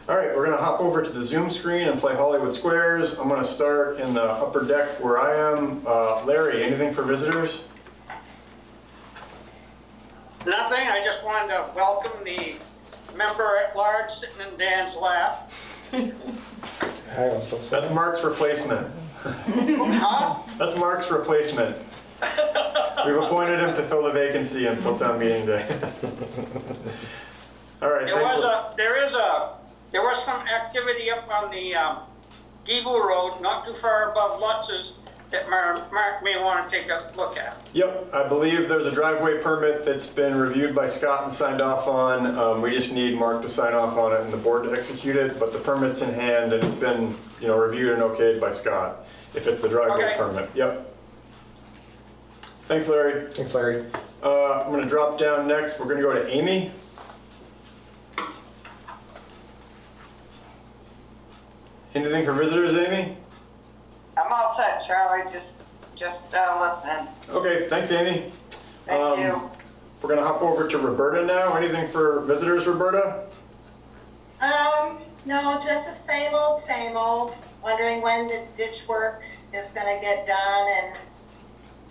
All right, we're gonna hop over to the Zoom screen and play Hollywood Squares. I'm gonna start in the upper deck where I am. Larry, anything for visitors?
Nothing, I just wanted to welcome the member at large sitting in Dan's lap.
Hang on, stop
That's Mark's replacement.
Huh?
That's Mark's replacement. We've appointed him to fill the vacancy until town meeting day. All right, thanks.
There was some activity up on the Gable Road, not too far above Lutz's, that Mark may want to take a look at.
Yep, I believe there's a driveway permit that's been reviewed by Scott and signed off on. We just need Mark to sign off on it and the board to execute it, but the permit's in hand and it's been, reviewed and okayed by Scott, if it's the driveway
Okay.
permit. Yep. Thanks, Larry.
Thanks, Larry.
I'm gonna drop down next. We're gonna go to Amy. Anything for visitors, Amy?
I'm all set, Charlie, just listening.
Okay, thanks, Amy.
Thank you.
We're gonna hop over to Roberta now. Anything for visitors, Roberta?
No, just the same old. Wondering when the ditch work is gonna get done and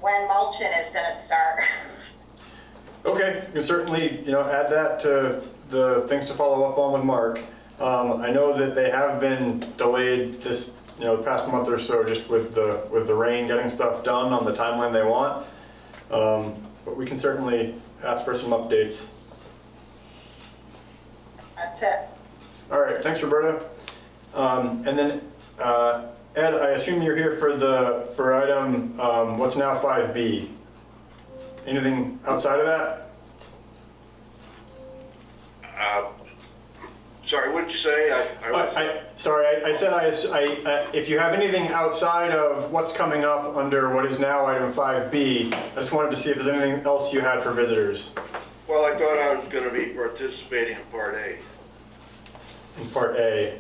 when mulching is gonna start.
Okay, you can certainly, add that to the things to follow up on with Mark. I know that they have been delayed this, the past month or so, just with the rain, getting stuff done on the timeline they want. But we can certainly ask for some updates.
That's it.
All right, thanks, Roberta. And then, Ed, I assume you're here for item, what's now 5B. Anything outside of that?
Sorry, what did you say?
Sorry, I said if you have anything outside of what's coming up under what is now item 5B, I just wanted to see if there's anything else you had for visitors.
Well, I thought I was going to be participating in Part A.
In Part A.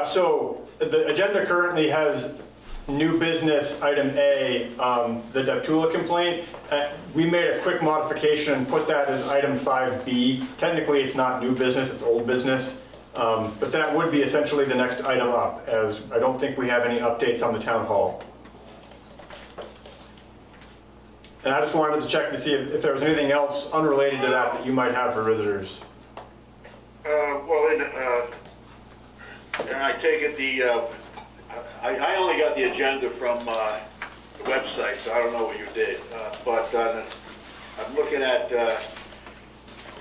So the agenda currently has new business, item A, the Deptula complaint. We made a quick modification and put that as item 5B. Technically, it's not new business, it's old business. But that would be essentially the next item up, as I don't think we have any updates on the town hall. And I just wanted to check to see if there was anything else unrelated to that you might have for visitors.
And I take it I only got the agenda from the website, so I don't know what you did. But I'm looking at the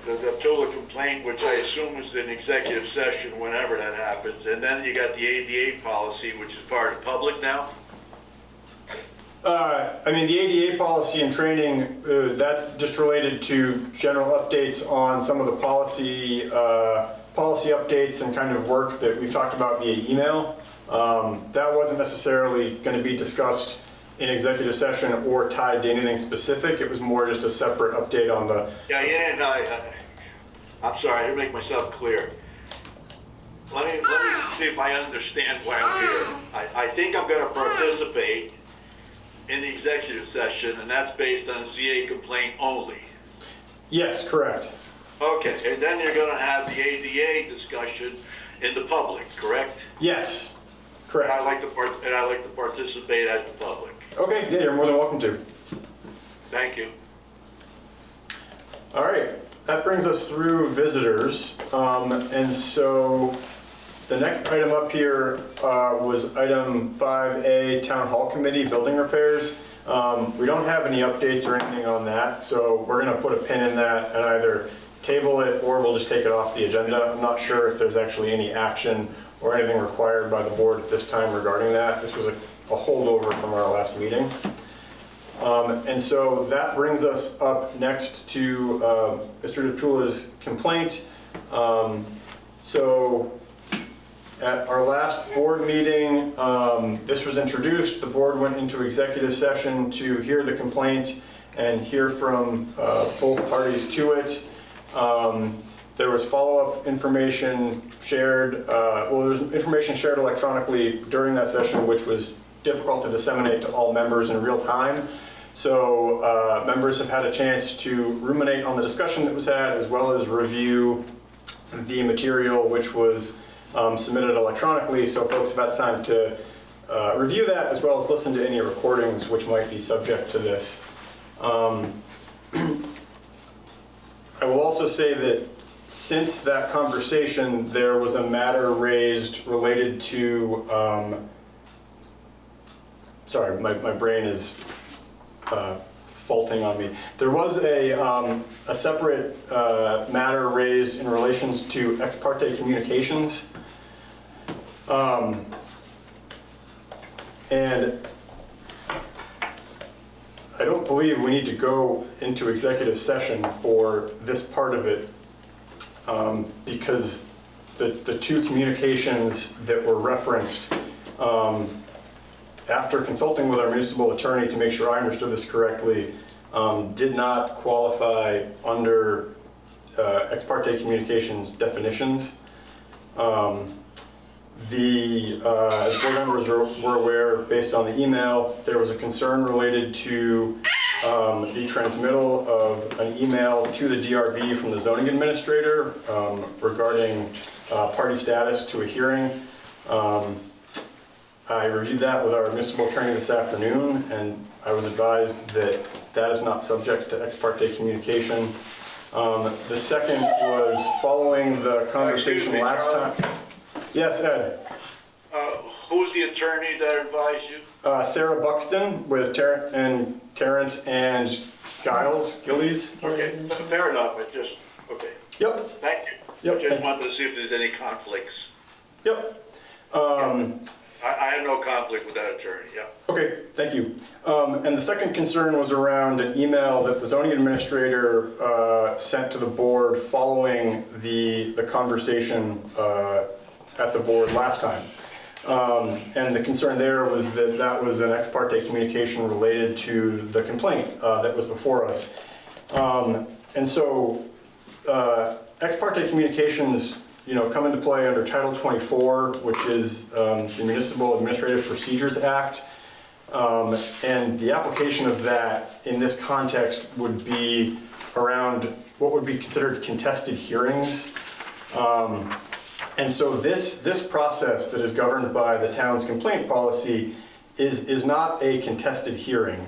Deptula complaint, which I assume is an executive session whenever that happens. And then you got the ADA policy, which is part of public now.
The ADA policy and training, that's just related to general updates on some of the policy updates and kind of work that we've talked about via email. That wasn't necessarily going to be discussed in executive session or tied to anything specific. It was more just a separate update on the...
I'm sorry, I didn't make myself clear. Let me see if I understand why I'm here. I think I'm going to participate in the executive session, and that's based on a ZA complaint only.
Yes, correct.
Okay, and then you're going to have the ADA discussion in the public, correct?
Yes,
And
correct.
I like to participate as the public.
Okay, yeah, you're more than welcome to.
Thank you.
All right, that brings us through visitors. And so The next item up here was item 5A, Town Hall Committee Building Repairs. We don't have any updates or anything on that, so we're gonna put a pin in that and either table it or we'll just take it off the agenda. I'm not sure if there's actually any action or anything required by the board at this time regarding that. This was a holdover from our last meeting. And so that brings us up next to Mr. DePula's complaint. So at our last board meeting, this was introduced. The board went into executive session to hear the complaint and hear from both parties to it. There was follow-up information shared. Well, there was information shared electronically during that session, which was difficult to disseminate to all members in real time. So members have had a chance to ruminate on the discussion that was had, as well as review the material which was submitted electronically. So folks have had time to review that, as well as listen to any recordings which might be subject to this. I will also say that since that conversation, there was a matter raised related to, sorry, my brain is faulting on me. There was a separate matter raised in relation to ex parte communications. And I don't believe we need to go into executive session for this part of it, because the two communications that were referenced, after consulting with our municipal attorney to make sure I understood this correctly, did not qualify under ex parte communications definitions. As board members were aware, based on the email, there was a concern related to the transmittal of an email to the DRB from the zoning administrator regarding party status to a hearing. I reviewed that with our municipal attorney this afternoon, and I was advised that that is not subject to ex parte communication. The second was following the conversation last time. Yes, Ed.
Who's the attorney that advised you?
Sarah Buxton with Tarrant and Gillies.
Okay, fair enough, okay.
Yep.
Thank you.
Yep.
I just wanted to see if there's any conflicts.
Yep.
I have no conflict with that attorney, yeah.
Okay, thank you. And the second concern was around an email that the zoning administrator sent to the board following the conversation at the board last time. And the concern there was that that was an ex parte communication related to the complaint that was before us. And so ex parte communications, come into play under Title 24, which is the Municipal Administrative Procedures Act. And the application of that in this context would be around what would be considered contested hearings. And so this process that is governed by the town's complaint policy is not a contested hearing.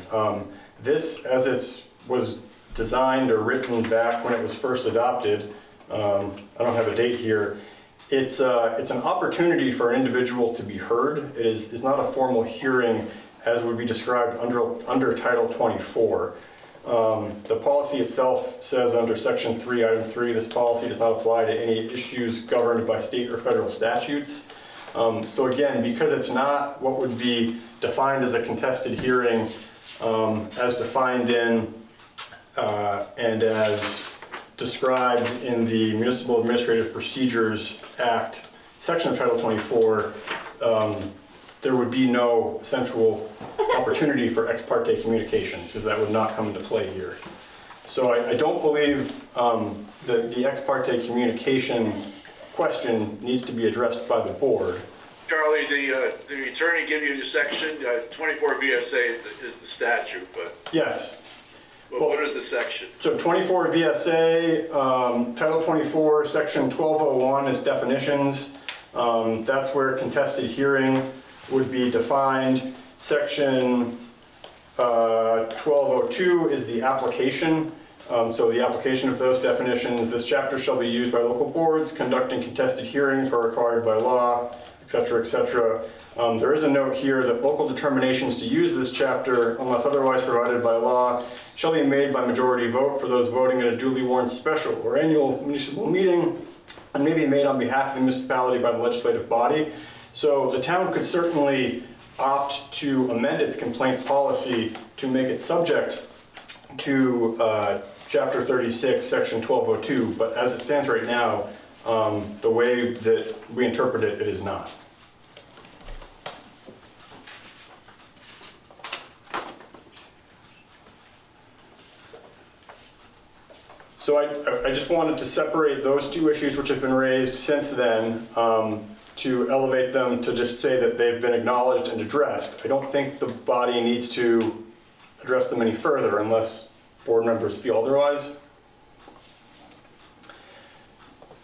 This, as it was designed or written back when it was first adopted, I don't have a date here, it's an opportunity for an individual to be heard. It is not a formal hearing as would be described under Title 24. The policy itself says under Section 3, Item 3, this policy does not apply to any issues governed by state or federal statutes. So again, because it's not what would be defined as a contested hearing, as defined in and as described in the Municipal Administrative Procedures Act, section of Title 24, there would be no central opportunity for ex parte communications, because that would not come into play here. So I don't believe that the ex parte communication question needs to be addressed by the board.
Charlie, the attorney give you the section, 24 VSA is the statute, but...
Yes.
Well, what is the section?
So 24 VSA, Title 24, Section 1201 is definitions. That's where contested hearing would be defined. Section 1202 is the application. So the application of those definitions, this chapter shall be used by local boards conducting contested hearings where required by law, et cetera, et cetera. There is a note here that local determinations to use this chapter, unless otherwise provided by law, shall be made by majority vote for those voting at a duly warned special or annual municipal meeting, and may be made on behalf of the municipality by the legislative body. So the town could certainly opt to amend its complaint policy to make it subject to Chapter 36, Section 1202, but as it stands right now, the way that we interpret it, it is not. So I just wanted to separate those two issues which have been raised since then, to elevate them to just say that they've been acknowledged and addressed. I don't think the body needs to address them any further unless board members feel otherwise.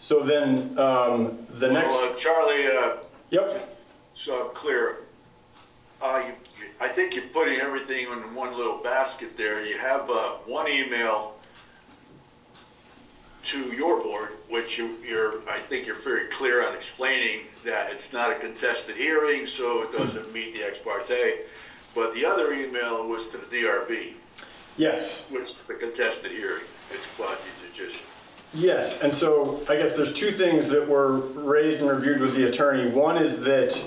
So then the next...
Charlie,
Yep.
so I'm clear. I think you're putting everything in one little basket there. You have one email to your board, which I think you're very clear on explaining that it's not a contested hearing, so it doesn't meet the ex parte. But the other email was to the DRB.
Yes.
Which is the contested hearing. It's quasi-judicial.
Yes, and so I guess there's two things that were raised and reviewed with the attorney. One is that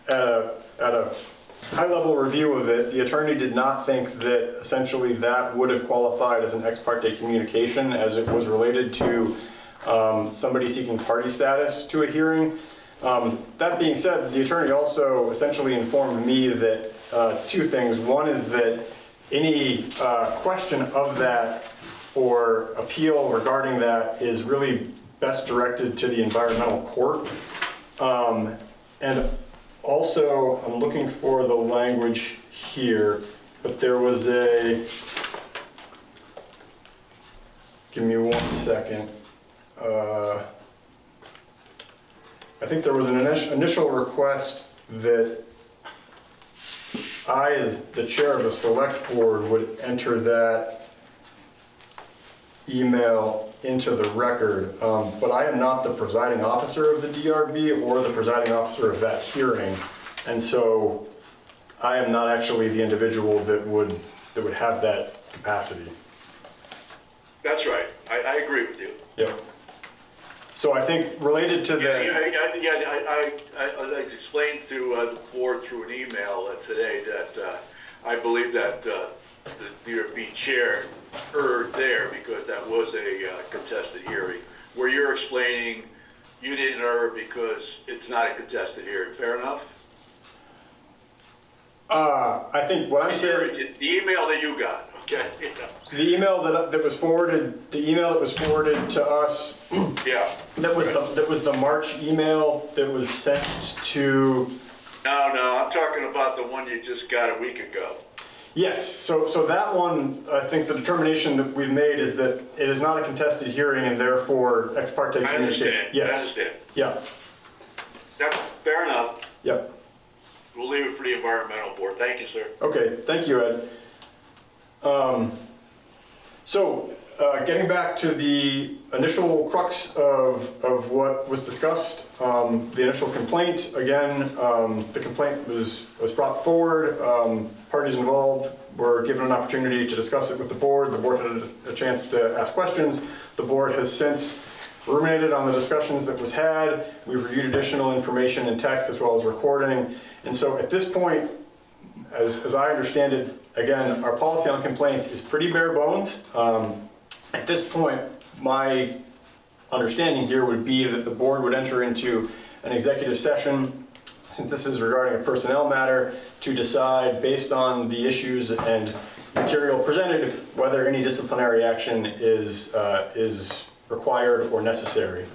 at a high-level review of it, the attorney did not think that essentially that would have qualified as an ex parte communication as it was related to somebody seeking party status to a hearing. That being said, the attorney also essentially informed me that two things. One is that any question of that or appeal regarding that is really best directed to the environmental court. And also, I'm looking for the language here, but there was a, give me 1 second. I think there was an initial request that I, as the chair of the select board, would enter that email into the record, but I am not the presiding officer of the DRB or the presiding officer of that hearing, and so I am not actually the individual that would have that capacity.
That's right. I agree with you.
Yep. So I think related to the...
I explained to the board through an email today that I believe that the DRB chair erred there because that was a contested hearing. Where you're explaining you didn't err because it's not a contested hearing. Fair enough?
I think what I'm saying...
The email that you got, okay?
The email that was forwarded, to us.
Yeah.
That was the March email that was sent to.
No, I'm talking about the one you just got a week ago.
Yes, so that one, I think the determination that we've made is that it is not a contested hearing and therefore ex parte communication.
I understand.
Yes.
I understand.
Yeah.
That's fair enough.
Yep.
We'll leave it for the environmental board. Thank you, sir.
Okay, thank you, Ed. Getting back to the initial crux of what was discussed, the initial complaint, again, the complaint was brought forward, parties involved were given an opportunity to discuss it with the board had a chance to ask questions. The board has since ruminated on the discussions that was had. We've reviewed additional information in text as well as recording. And so at this point, as I understand it, again, our policy on complaints is pretty bare bones. At this point, my understanding here would be that the board would enter into an executive session, since this is regarding a personnel matter, to decide based on the issues and material presented whether any disciplinary action is required or necessary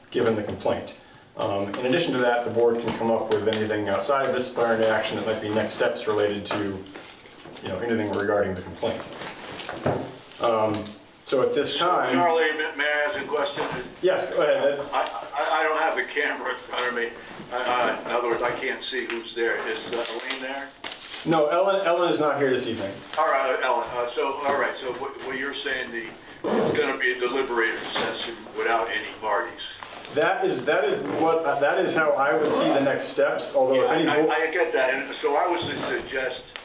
given the complaint. In addition to that, the board can come up with anything outside of disciplinary action that might be next steps related to anything regarding the complaint. So at this time...
Charlie, may I ask a question?
Yes, go ahead, Ed.
I don't have a camera in front of me. In other words, I can't see who's there. Is Elaine there?
No, Ellen is not here this evening.
All right, Ellen, so what you're saying, it's gonna be a deliberative session without any parties?
That is how I would see the next steps, although if any.
I get that, and so I would suggest,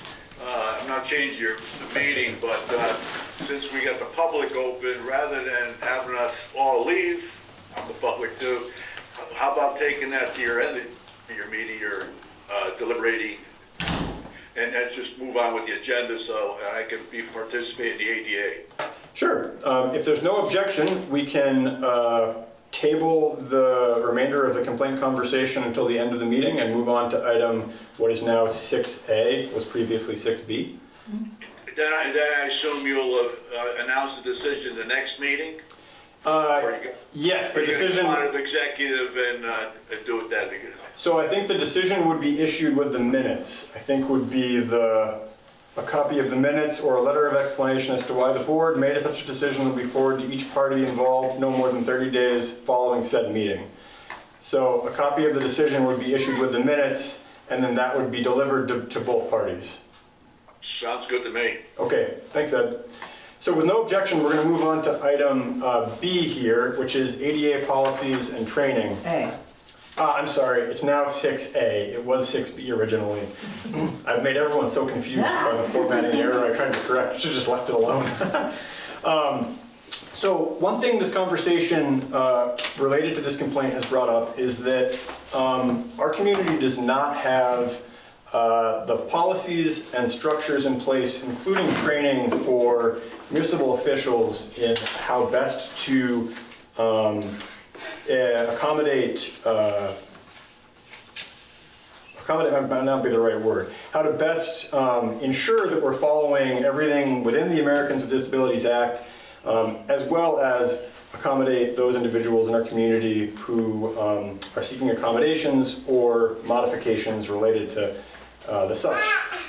I'm not changing the meeting, but since we got the public open, rather than having us all leave, the public too, how about taking that to your end of your meeting, your deliberating, and then just move on with the agenda so I can participate in the ADA?
Sure. If there's no objection, we can table the remainder of the complaint conversation until the end of the meeting and move on to item what is now 6A, was previously 6B.
Then I assume you'll announce the decision the next meeting?
Yes, the decision.
Or you can come out of executive and do it then?
So I think the decision would be issued with the minutes. I think would be a copy of the minutes or a letter of explanation as to why the board made such a decision will be forwarded to each party involved no more than 30 days following said meeting. So a copy of the decision would be issued with the minutes, and then that would be delivered to both parties.
Sounds good to me.
Okay, thanks, Ed. So with no objection, we're going to move on to item B here, which is ADA policies and training.
A.
I'm sorry, it's now 6A. It was 6B originally. I've made everyone so confused by the formatting error I tried to correct. I should have just left it alone. So one thing this conversation related to this complaint has brought up is that our community does not have the policies and structures in place, including training for municipal officials in how best to accommodate might not be the right word, how to best ensure that we're following everything within the Americans with Disabilities Act, as well as accommodate those individuals in our community who are seeking accommodations or modifications related to the such.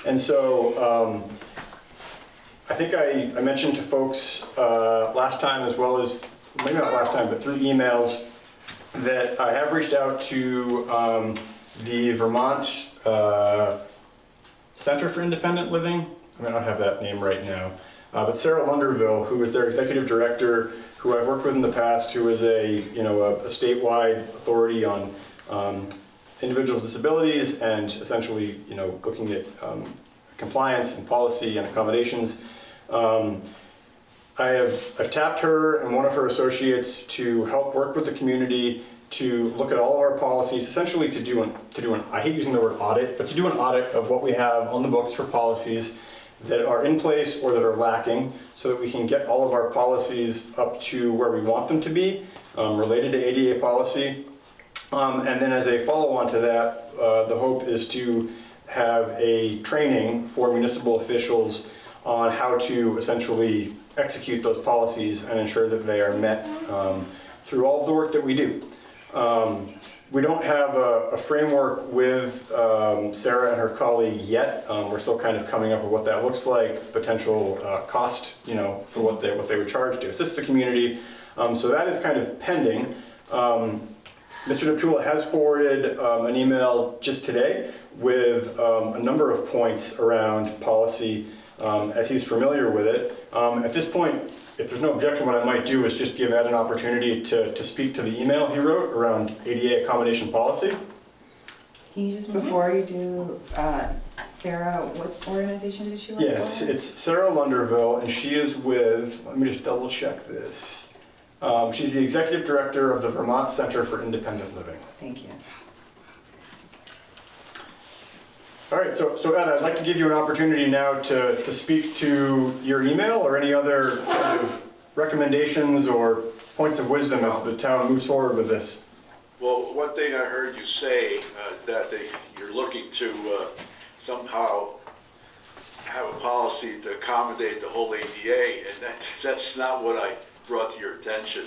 And so I think I mentioned to folks last time, as well as, maybe not last time, but through emails, that I have reached out to the Vermont Center for Independent Living. I may not have that name right now, but Sarah Lunderville, who is their executive director, who I've worked with in the past, who is a statewide authority on individual with disabilities and essentially looking at compliance and policy and accommodations. I've tapped her and one of her associates to help work with the community to look at all of our policies, essentially to do an I hate using the word audit, but to do an audit of what we have on the books for policies that are in place or that are lacking, so that we can get all of our policies up to where we want them to be, related to ADA policy. And then as a follow-on to that, the hope is to have a training for municipal officials on how to essentially execute those policies and ensure that they are met through all of the work that we do. We don't have a framework with Sarah and her colleague yet. We're still kind of coming up with what that looks like, potential cost, for what they would charge to assist the community. So that is kind of pending. Mr. Deptula has forwarded an email just today with a number of points around policy as he's familiar with it. At this point, if there's no objection, what I might do is just give Ed an opportunity to speak to the email he wrote around ADA accommodation policy.
Can you just, before you do, Sarah, what organization did she work
Yes,
for?
it's Sarah Lunderville, and she is with, let me just double check this. She's the executive director of the Vermont Center for Independent Living.
Thank you.
All right, so Ed, I'd like to give you an opportunity now to speak to your email or any other kind of recommendations or points of wisdom as the town moves forward with this.
Well, one thing I heard you say is that you're looking to somehow have a policy to accommodate the whole ADA, and that's not what I brought to your attention.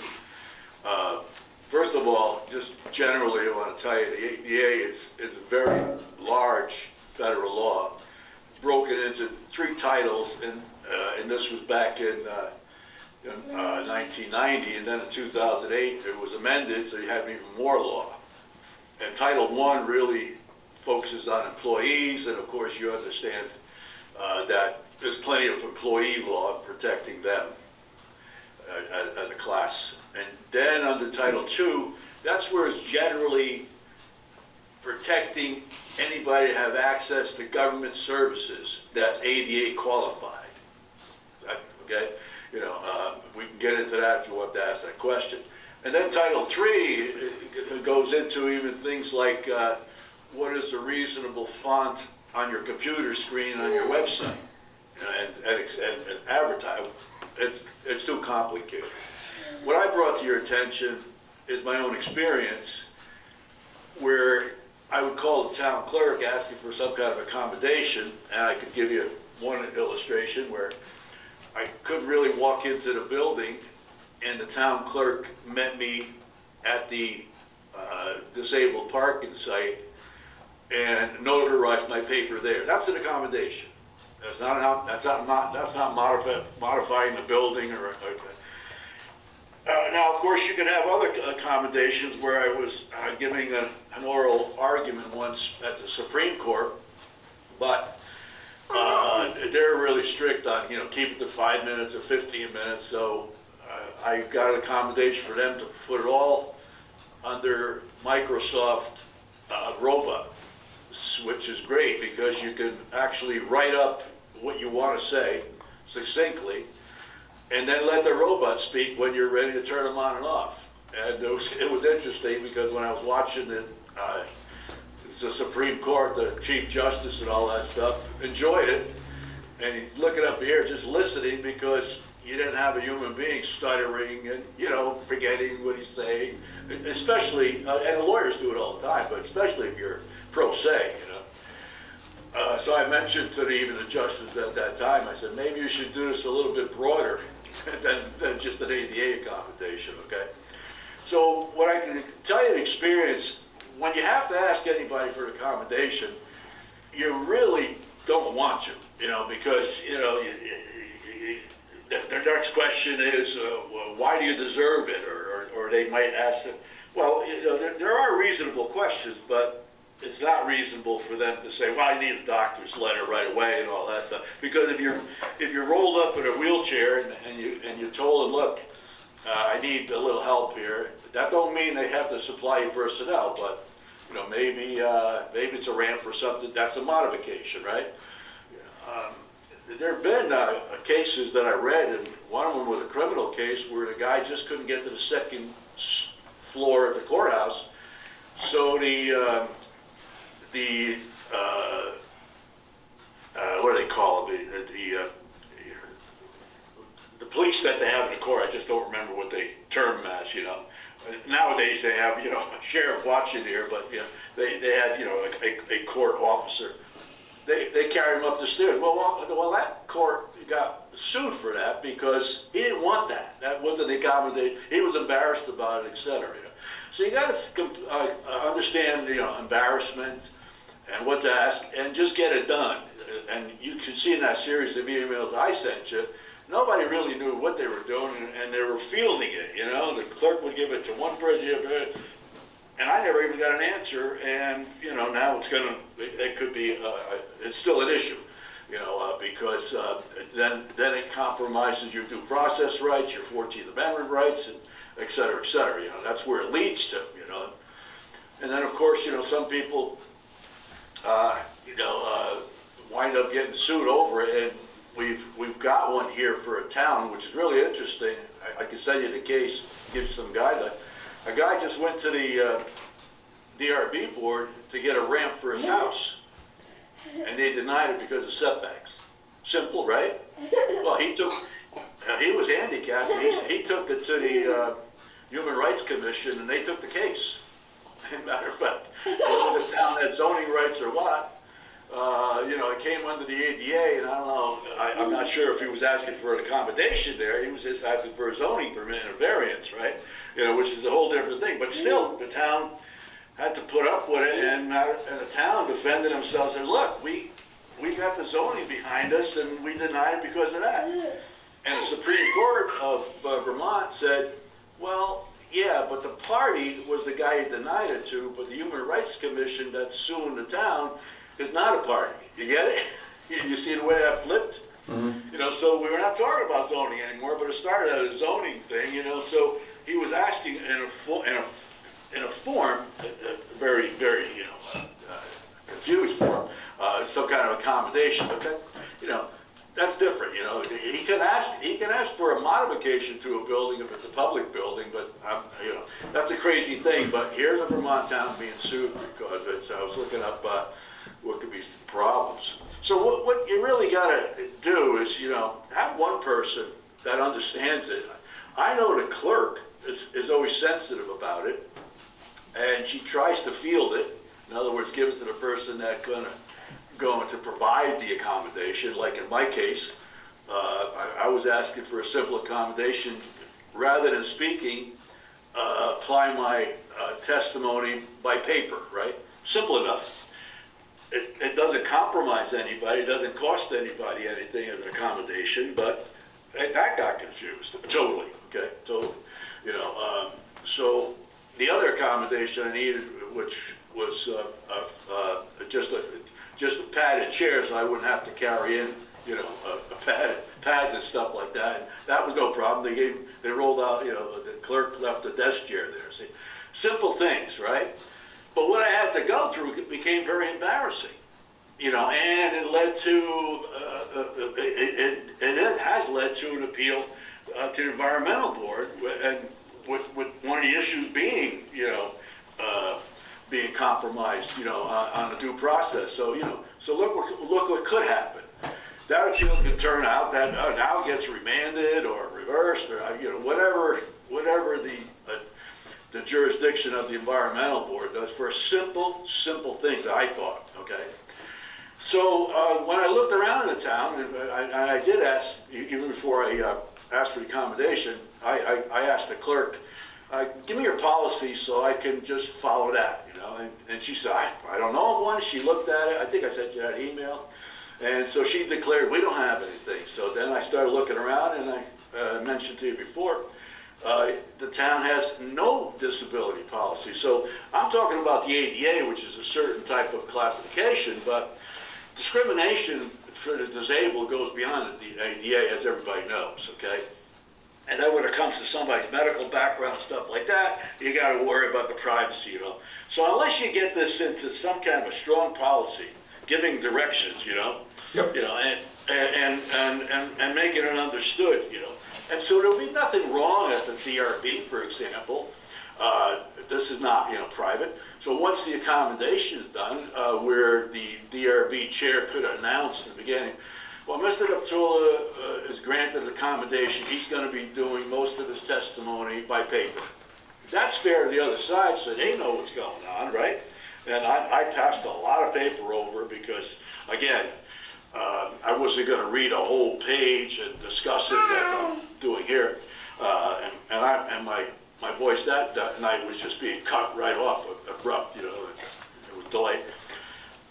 First of all, just generally, I want to tell you the ADA is a very large federal law, broken into 3 titles, and this was back in 1990, and then in 2008 it was amended, so you have even more law. And Title I really focuses on employees, and of course you understand that there's plenty of employee law protecting them as a class. And then under Title II, that's where it's generally protecting anybody to have access to government services that's ADA qualified. Okay, we can get into that if you want to ask that question. And then Title III goes into even things like what is the reasonable font on your computer screen on your website, and advertise. It's too complicated. What I brought to your attention is my own experience, where I would call the town clerk asking for some kind of accommodation, and I could give you one illustration where I couldn't really walk into the building, and the town clerk met me at the disabled parking site and notarized my paper there. That's an accommodation. That's not modifying the building or. Now, of course, you can have other accommodations where I was giving an oral argument once at the Supreme Court, but they're really strict on, keep it to 5 minutes or 15 minutes. So I got an accommodation for them to put it all under Microsoft Robot, which is great because you can actually write up what you want to say succinctly, and then let the robot speak when you're ready to turn them on and off. And it was interesting because when I was watching the Supreme Court, the Chief Justice and all that stuff, enjoyed it. And he's looking up here just listening because you didn't have a human being stuttering and, forgetting what he's saying. Especially, and the lawyers do it all the time, but especially if you're pro se, So I mentioned to even the justice at that time, I said, maybe you should do this a little bit broader than just an ADA accommodation, okay? So what I can tell you in experience, when you have to ask anybody for an accommodation, you really don't want to, because, their next question is, well, why do you deserve it? Or they might ask it. Well, there are reasonable questions, but it's not reasonable for them to say, well, I need a doctor's letter right away and all that stuff. Because if you're rolled up in a wheelchair and you're told, look, I need a little help here, that don't mean they have to supply you personnel, but maybe it's a ramp or something. That's a modification, right? There have been cases that I read, and one of them was a criminal case where the guy just couldn't get to the second floor of the courthouse, so what do they call it? The police that they have in the court, I just don't remember what they term them as, Nowadays they have, a sheriff watching here, but they had, a court officer. They carried him up the stairs. Well, that court got sued for that because he didn't want that. That wasn't accommodated. He was embarrassed about it, etc. So you got to understand, embarrassment and what to ask, and just get it done. And you can see in that series of emails I sent you, nobody really knew what they were doing, and they were fielding it. The clerk would give it to one person, and I never even got an answer. And now it could be, it's still an issue, because then it compromises your due process rights, your 14th Amendment rights, and et cetera, et cetera. That's where it leads to. And then of course, some people, wind up getting sued over it. And we've got one here for a town, which is really interesting. I can send you the case, give you some guidelines. A guy just went to the DRB board to get a ramp for his house, and they denied it because of setbacks. Simple, right? Well, he was handicapped. He took it to the Human Rights Commission, and they took the case. As a matter of fact, whether the town had zoning rights or what, it came under the ADA, and I don't know, I'm not sure if he was asking for an accommodation there. He was just asking for a zoning permit and a variance, right? Which is a whole different thing. But still, the town had to put up with it, and the town defended themselves and said, look, we got the zoning behind us, and we denied it because of that. And the Supreme Court of Vermont said, well, yeah, but the party was the guy he denied it to, but the Human Rights Commission that's suing the town is not a party. You get it? You see the way that flipped? You know, so we were not talking about zoning anymore, but it started as a zoning thing, you know, so he was asking in a form, a very, very, you know, confused form, some kind of accommodation, but that, you know, that's different, you know. He can ask for a modification to a building if it's a public building, but, you know, that's a crazy thing, but here's a Vermont town being sued because of it, so I was looking up, what could be the problems. So what you really gotta do is, you know, have one person that understands it. I know the clerk is always sensitive about it, and she tries to field it. In other words, give it to the person that's going to provide the accommodation. Like in my case, I was asking for a simple accommodation. Rather than speaking, apply my testimony by paper, right? Simple enough. It doesn't compromise anybody, it doesn't cost anybody anything as an accommodation, but that got confused, totally, okay, totally. You know, so the other accommodation I needed, which was just a padded chair, so I wouldn't have to carry in, you know, pads and stuff like that. And that was no problem. They rolled out, you know, the clerk left a desk chair there. See, simple things, right? But what I had to go through became very embarrassing, you know, and it led to, it has led to an appeal to the environmental board, and with one of the issues being, you know, being compromised, you know, on a due process. So, you know, so look what could happen. That appeal could turn out that now it gets remanded or reversed, or, you know, whatever the jurisdiction of the environmental board does for a simple thing that I thought, okay? So when I looked around in the town, and I did ask, even before I asked for the accommodation, I asked the clerk, give me your policy so I can just follow that, you know? And she said, I don't know of one. She looked at it. I think I sent you that email. And so she declared, we don't have anything. So then I started looking around, and I mentioned to you before, the town has no disability policy. So I'm talking about the ADA, which is a certain type of classification, but discrimination for the disabled goes beyond the ADA, as everybody knows, okay? And then when it comes to somebody's medical background and stuff like that, you got to worry about the privacy, you know? So unless you get this into some kind of a strong policy, giving directions, you know? Yep. You know, and making it understood, you know? And so there'll be nothing wrong at the DRB, for example. This is not, you know, private. So once the accommodation is done, where the DRB chair could announce in the beginning, well, Mr. Deptula is granted accommodation. He's going to be doing most of his testimony by paper. That's fair to the other side, so they know what's going on, right? And I passed a lot of paper over because, again, I wasn't going to read a whole page and discuss it that I'm doing here. And my voice that night was just being cut right off, abrupt, you know, it was delayed.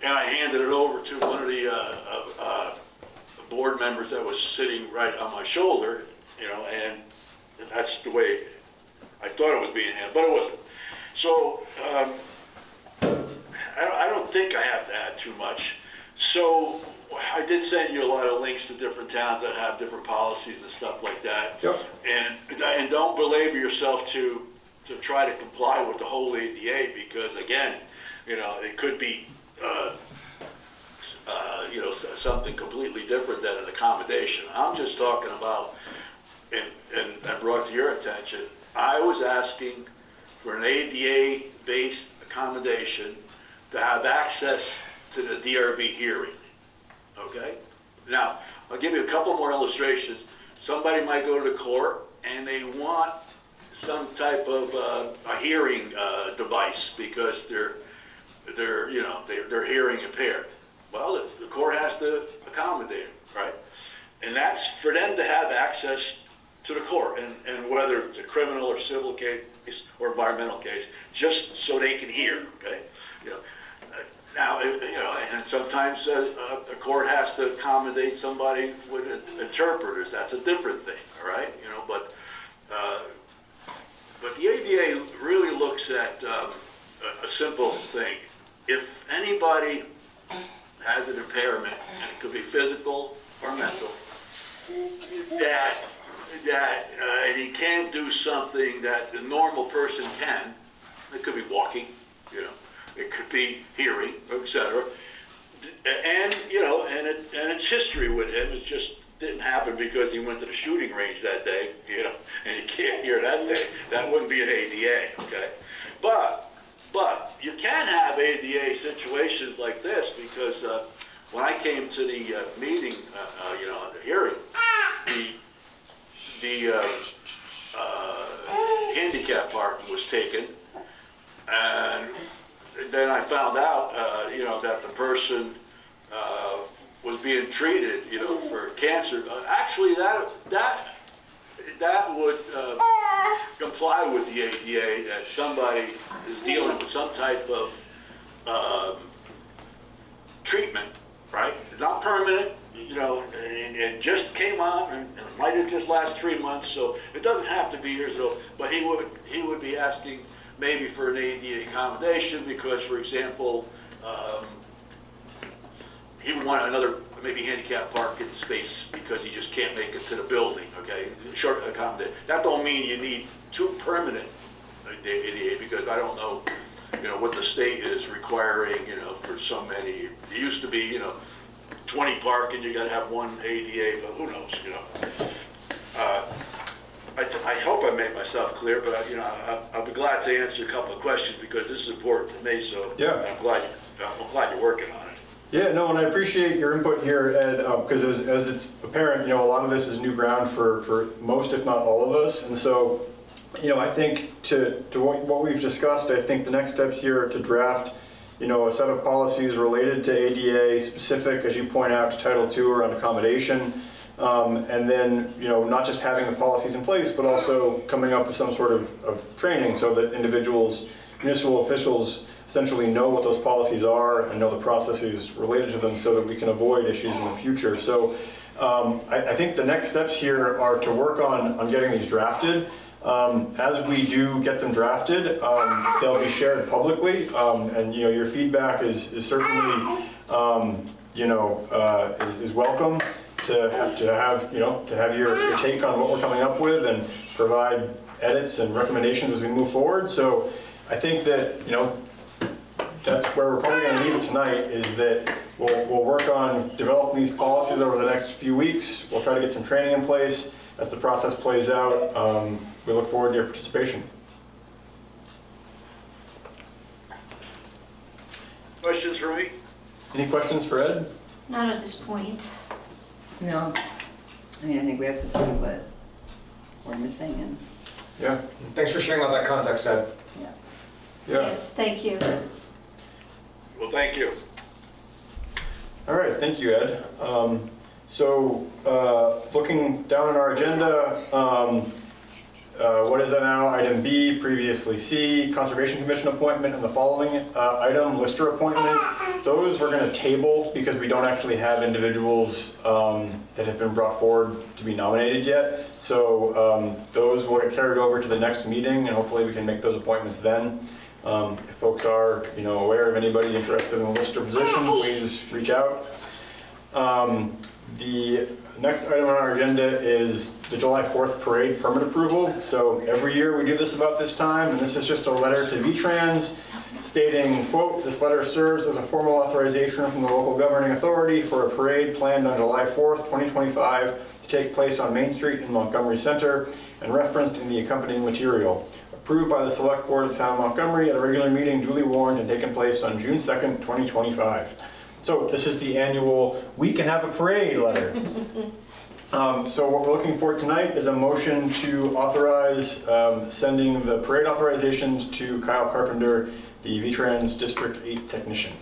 And I handed it over to one of the board members that was sitting right on my shoulder, you know, and that's the way I thought it was being handled, but it wasn't. So I don't think I have to add too much. So I did send you a lot of links to different towns that have different policies and stuff like that. Yep. And don't belabor yourself to try to comply with the whole ADA, because again, you know, it could be you know, something completely different than an accommodation. I'm just talking about, and brought to your attention, I was asking for an ADA-based accommodation to have access to the DRB hearing, okay? Now, I'll give you a couple more illustrations. Somebody might go to the court and they want some type of a hearing device because they're hearing impaired. Well, the court has to accommodate them, right? And that's for them to have access to the court, and whether it's a criminal or civil case or environmental case, just so they can hear, okay? You know, now, you know, and sometimes a court has to accommodate somebody with interpreters. That's a different thing, all right? You know, but the ADA looks at a simple thing. If anybody has an impairment, and it could be physical or mental, and he can't do something that the normal person can, it could be walking, you know, it could be hearing, etc. And, you know, and it's history with him. It just didn't happen because he went to the shooting range that day, you know, and he can't hear that day. That wouldn't be an ADA, okay? But you can have ADA situations like this because when I came to the meeting, you know, the hearing, the handicap parking was taken, and then I found out, you know, that the person was being treated, you know, for cancer. Actually, that would comply with the ADA, that somebody is dealing with some type of treatment, right? It's not permanent, you know, and it just came on, and it might have just last 3 months, so it doesn't have to be years ago. But he would be asking maybe for an ADA accommodation because, for example, he would want another maybe handicap parking space because he just can't make it to the building, okay? Short accommodation. That don't mean you need 2 permanent ADA because I don't know, you know, what the state is requiring, you know, for so many. It used to be, you know, 20 parking, you gotta have 1 ADA, but who knows, you know? I hope I made myself clear, but you know, I'll be glad to answer a couple of questions because this is important to me. So
Yeah.
I'm glad you're working on it.
Yeah, no, and I appreciate your input here, Ed, because as it's apparent, you know, a lot of this is new ground for most, if not all of us. And so, you know, I think to what we've discussed, I think the next steps here are to draft, you know, a set of policies related to ADA specific, as you point out, to Title II around accommodation. And then, you know, not just having the policies in place, but also coming up with some sort of training so that individuals, municipal officials, essentially know what those policies are and know the processes related to them so that we can avoid issues in the future. So I think the next steps here are to work on getting these drafted. As we do get them drafted, they'll be shared publicly, and you know, your feedback is certainly you know, is welcome to have your take on what we're coming up with and provide edits and recommendations as we move forward. So I think that, you know, that's where we're probably going to leave it tonight, is that we'll work on developing these policies over the next few weeks. We'll try to get some training in place as the process plays out. We look forward to your participation.
Questions for me?
Any questions for Ed?
Not at this point.
No, I mean, I think we have to see what we're missing and,
Yeah.
Thanks for sharing all that context, Ed.
yeah.
Yeah.
Yes, thank you.
Well, thank you.
All right, thank you, Ed. So looking down on our agenda, what is that now? Item B, previously C, Conservation Commission appointment, and the following item, Lister appointment. Those we're going to table because we don't actually have individuals that have been brought forward to be nominated yet. So those will get carried over to the next meeting, and hopefully we can make those appointments then. If folks are, you know, aware of anybody interested in the Lister position, please reach out. The next item on our agenda is the July 4th parade permit approval. So every year we do this about this time, and this is just a letter to V-Trans stating, quote, "This letter serves as a formal authorization from the local governing authority for a parade planned on July 4th, 2025 to take place on Main Street in Montgomery Center and referenced in the accompanying material. Approved by the Select Board of Town Montgomery at a regular meeting duly warned and taken place on June 2nd, 2025. So this is the annual "we can have a parade" letter. So what we're looking for tonight is a motion to authorize sending the parade authorizations to Kyle Carpenter, the V-Trans District 8 technician.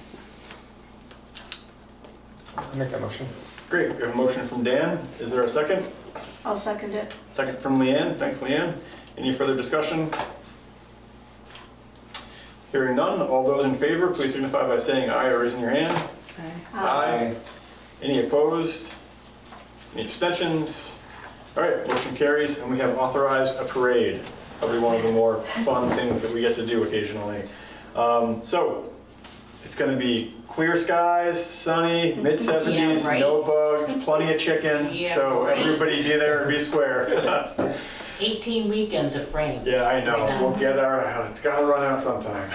I'll make that motion.
Great, we have a motion from Dan. Is there a second?
I'll second it.
Second from Leanne. Thanks, Leanne. Any further discussion? Hearing none, all those in favor, please signify by saying aye or raising your hand.
Okay.
Aye. Any opposed? Any abstentions? All right, motion carries, and we have authorized a parade. Probably one of the more fun things that we get to do occasionally. So, it's gonna be clear skies, sunny, mid-70s,
Yeah, right.
no bugs, plenty of chicken.
Yeah,
So
right.
everybody be there and be square.
18 weekends of rain.
Yeah, I know.
Right now.
We'll get it's gotta run out sometime.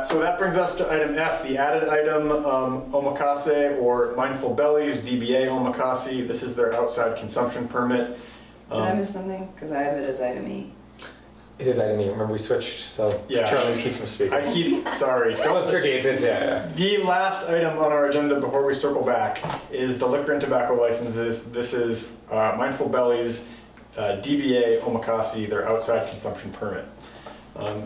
So that brings us to item F, the added item, omakase or Mindful Bellies, DBA Omakase. This is their outside consumption permit.
Did I miss something? Because I have it as item E.
It is item E. Remember we switched, so
Yeah.
Charlie keeps from speaking.
Sorry.
Well, it's tricky. It's yeah.
The last item on our agenda before we circle back is the liquor and tobacco licenses. This is Mindful Bellies, DBA Omakase, their outside consumption permit.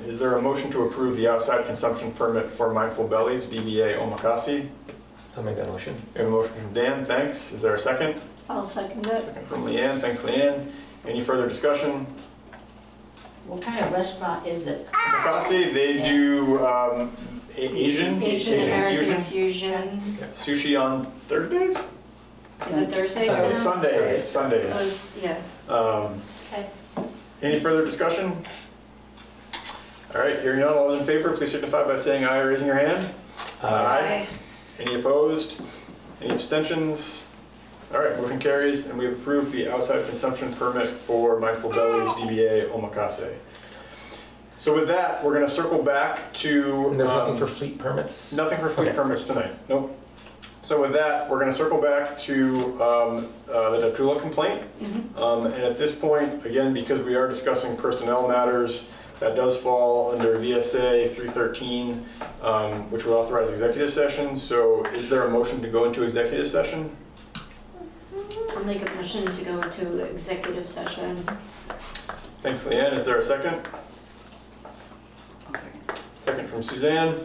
Is there a motion to approve the outside consumption permit for Mindful Bellies, DBA Omakase?
I'll make that motion.
We have a motion from Dan, thanks. Is there a second?
I'll second it.
Second from Leanne, thanks Leanne. Any further discussion?
What kind of restaurant is it?
Omakase, they do Asian
American
fusion.
Fusion.
Sushi on Thursdays?
Is it Thursday?
Sundays.
Sundays, Sundays.
Yeah.
Okay.
Any further discussion? All right, hearing none, all those in favor, please signify by saying aye or raising your hand. Aye. Any opposed? Any abstentions? All right, motion carries, and we have approved the outside consumption permit for Mindful Bellies, DBA Omakase. So with that, we're gonna circle back to.
And there's nothing for fleet permits?
Nothing for fleet
Okay.
permits tonight, nope. So with that, we're gonna circle back to the Daptula complaint. And at this point, again, because we are discussing personnel matters, that does fall under VSA 313, which would authorize executive session. So is there a motion to go into executive session?
I'll make a motion to go into executive session.
Thanks, Leanne. Is there a second?
One second.
Second from Suzanne.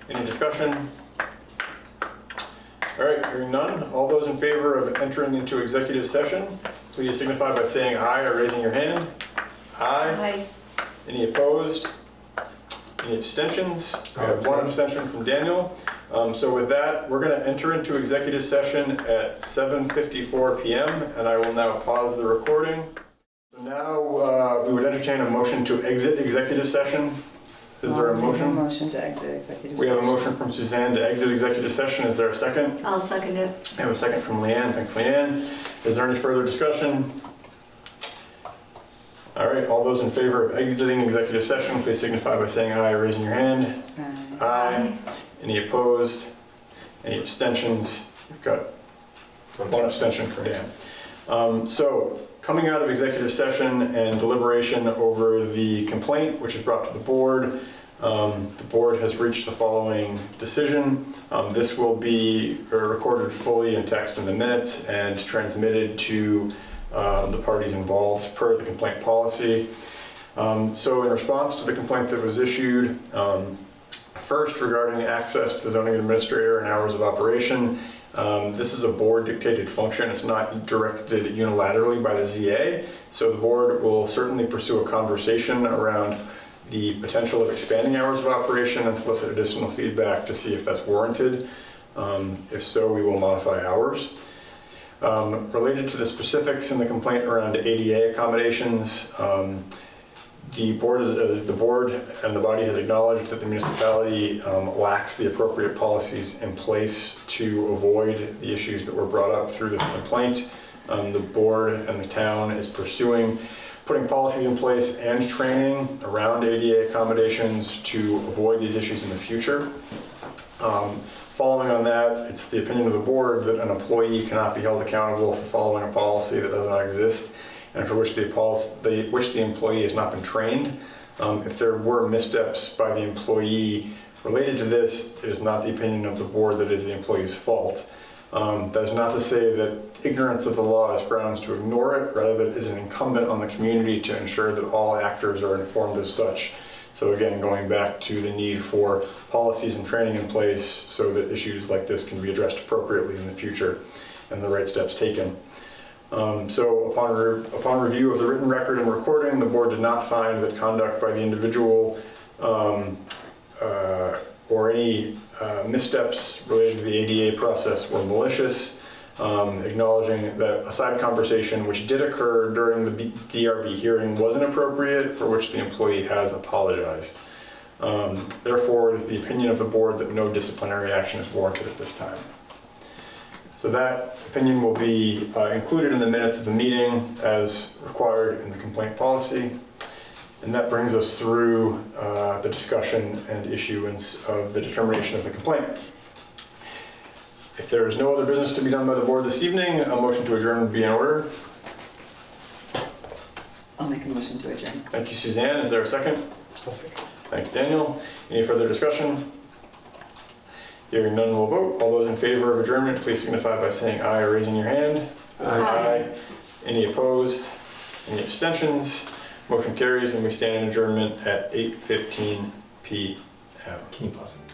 Any discussion? All right, hearing none. All those in favor of entering into executive session, please signify by saying aye or raising your hand. Aye. Any opposed? Any abstentions? We have one abstention from Daniel. So with that, we're going to enter into executive session at 7:54 p.m. and I will now pause the recording. So now we would entertain a motion to exit executive session. Is there a motion?
Motion to exit executive session.
We have a motion from Suzanne to exit executive session. Is there a second?
I'll second it.
I have a second from Leanne. Thanks, Leanne. Is there any further discussion? All right, all those in favor of exiting executive session, please signify by saying aye or raising your hand. Aye. Any opposed? Any abstentions? We've got one abstention for Dan. So coming out of executive session and deliberation over the complaint, which is brought to the board has reached the following decision. This will be recorded fully in text in the minutes and transmitted to the parties involved per the complaint policy. So in response to the complaint that was issued, first regarding access to the zoning administrator and hours of operation, this is a board dictated function. It's not directed unilaterally by the ZA. So the board will certainly pursue a conversation around the potential of expanding hours of operation and solicit additional feedback to see if that's warranted. If so, we will modify hours. Related to the specifics in the complaint around ADA accommodations, the board and the body has acknowledged that the municipality lacks the appropriate policies in place to avoid the issues that were brought up through this complaint. The board and the town is pursuing putting policies in place and training around ADA accommodations to avoid these issues in the future. Following on that, it's the opinion of the board that an employee cannot be held accountable for following a policy that does not exist and for which the employee has not been trained. If there were missteps by the employee related to this, it is not the opinion of the board that it is the employee's fault. That is not to say that ignorance of the law is grounds to ignore it, rather that it is an incumbent on the community to ensure that all actors are informed as such. So again, going back to the need for policies and training in place so that issues like this can be addressed appropriately in the future and the right steps taken. So upon review of the written record and recording, the board did not find that conduct by the individual or any missteps related to the ADA process were malicious. acknowledging that a side conversation which did occur during the DRB hearing was inappropriate, for which the employee has apologized. Therefore, it is the opinion of the board that no disciplinary action is warranted at this time. So that opinion will be included in the minutes of the meeting as required in the complaint policy. And that brings us through the discussion and issuance of the determination of the complaint. If there is no other business to be done by the board this evening, a motion to adjourn would be in order.
I'll make a motion to adjourn.
Thank you, Suzanne. Is there a second? Thanks, Daniel. Any further discussion? Hearing none, we'll vote. All those in favor of adjournment, please signify by saying aye or raising your hand. Aye. Any opposed? Any abstentions? Motion carries, and we stand in adjournment at 8:15 p.m.
Can you pause it?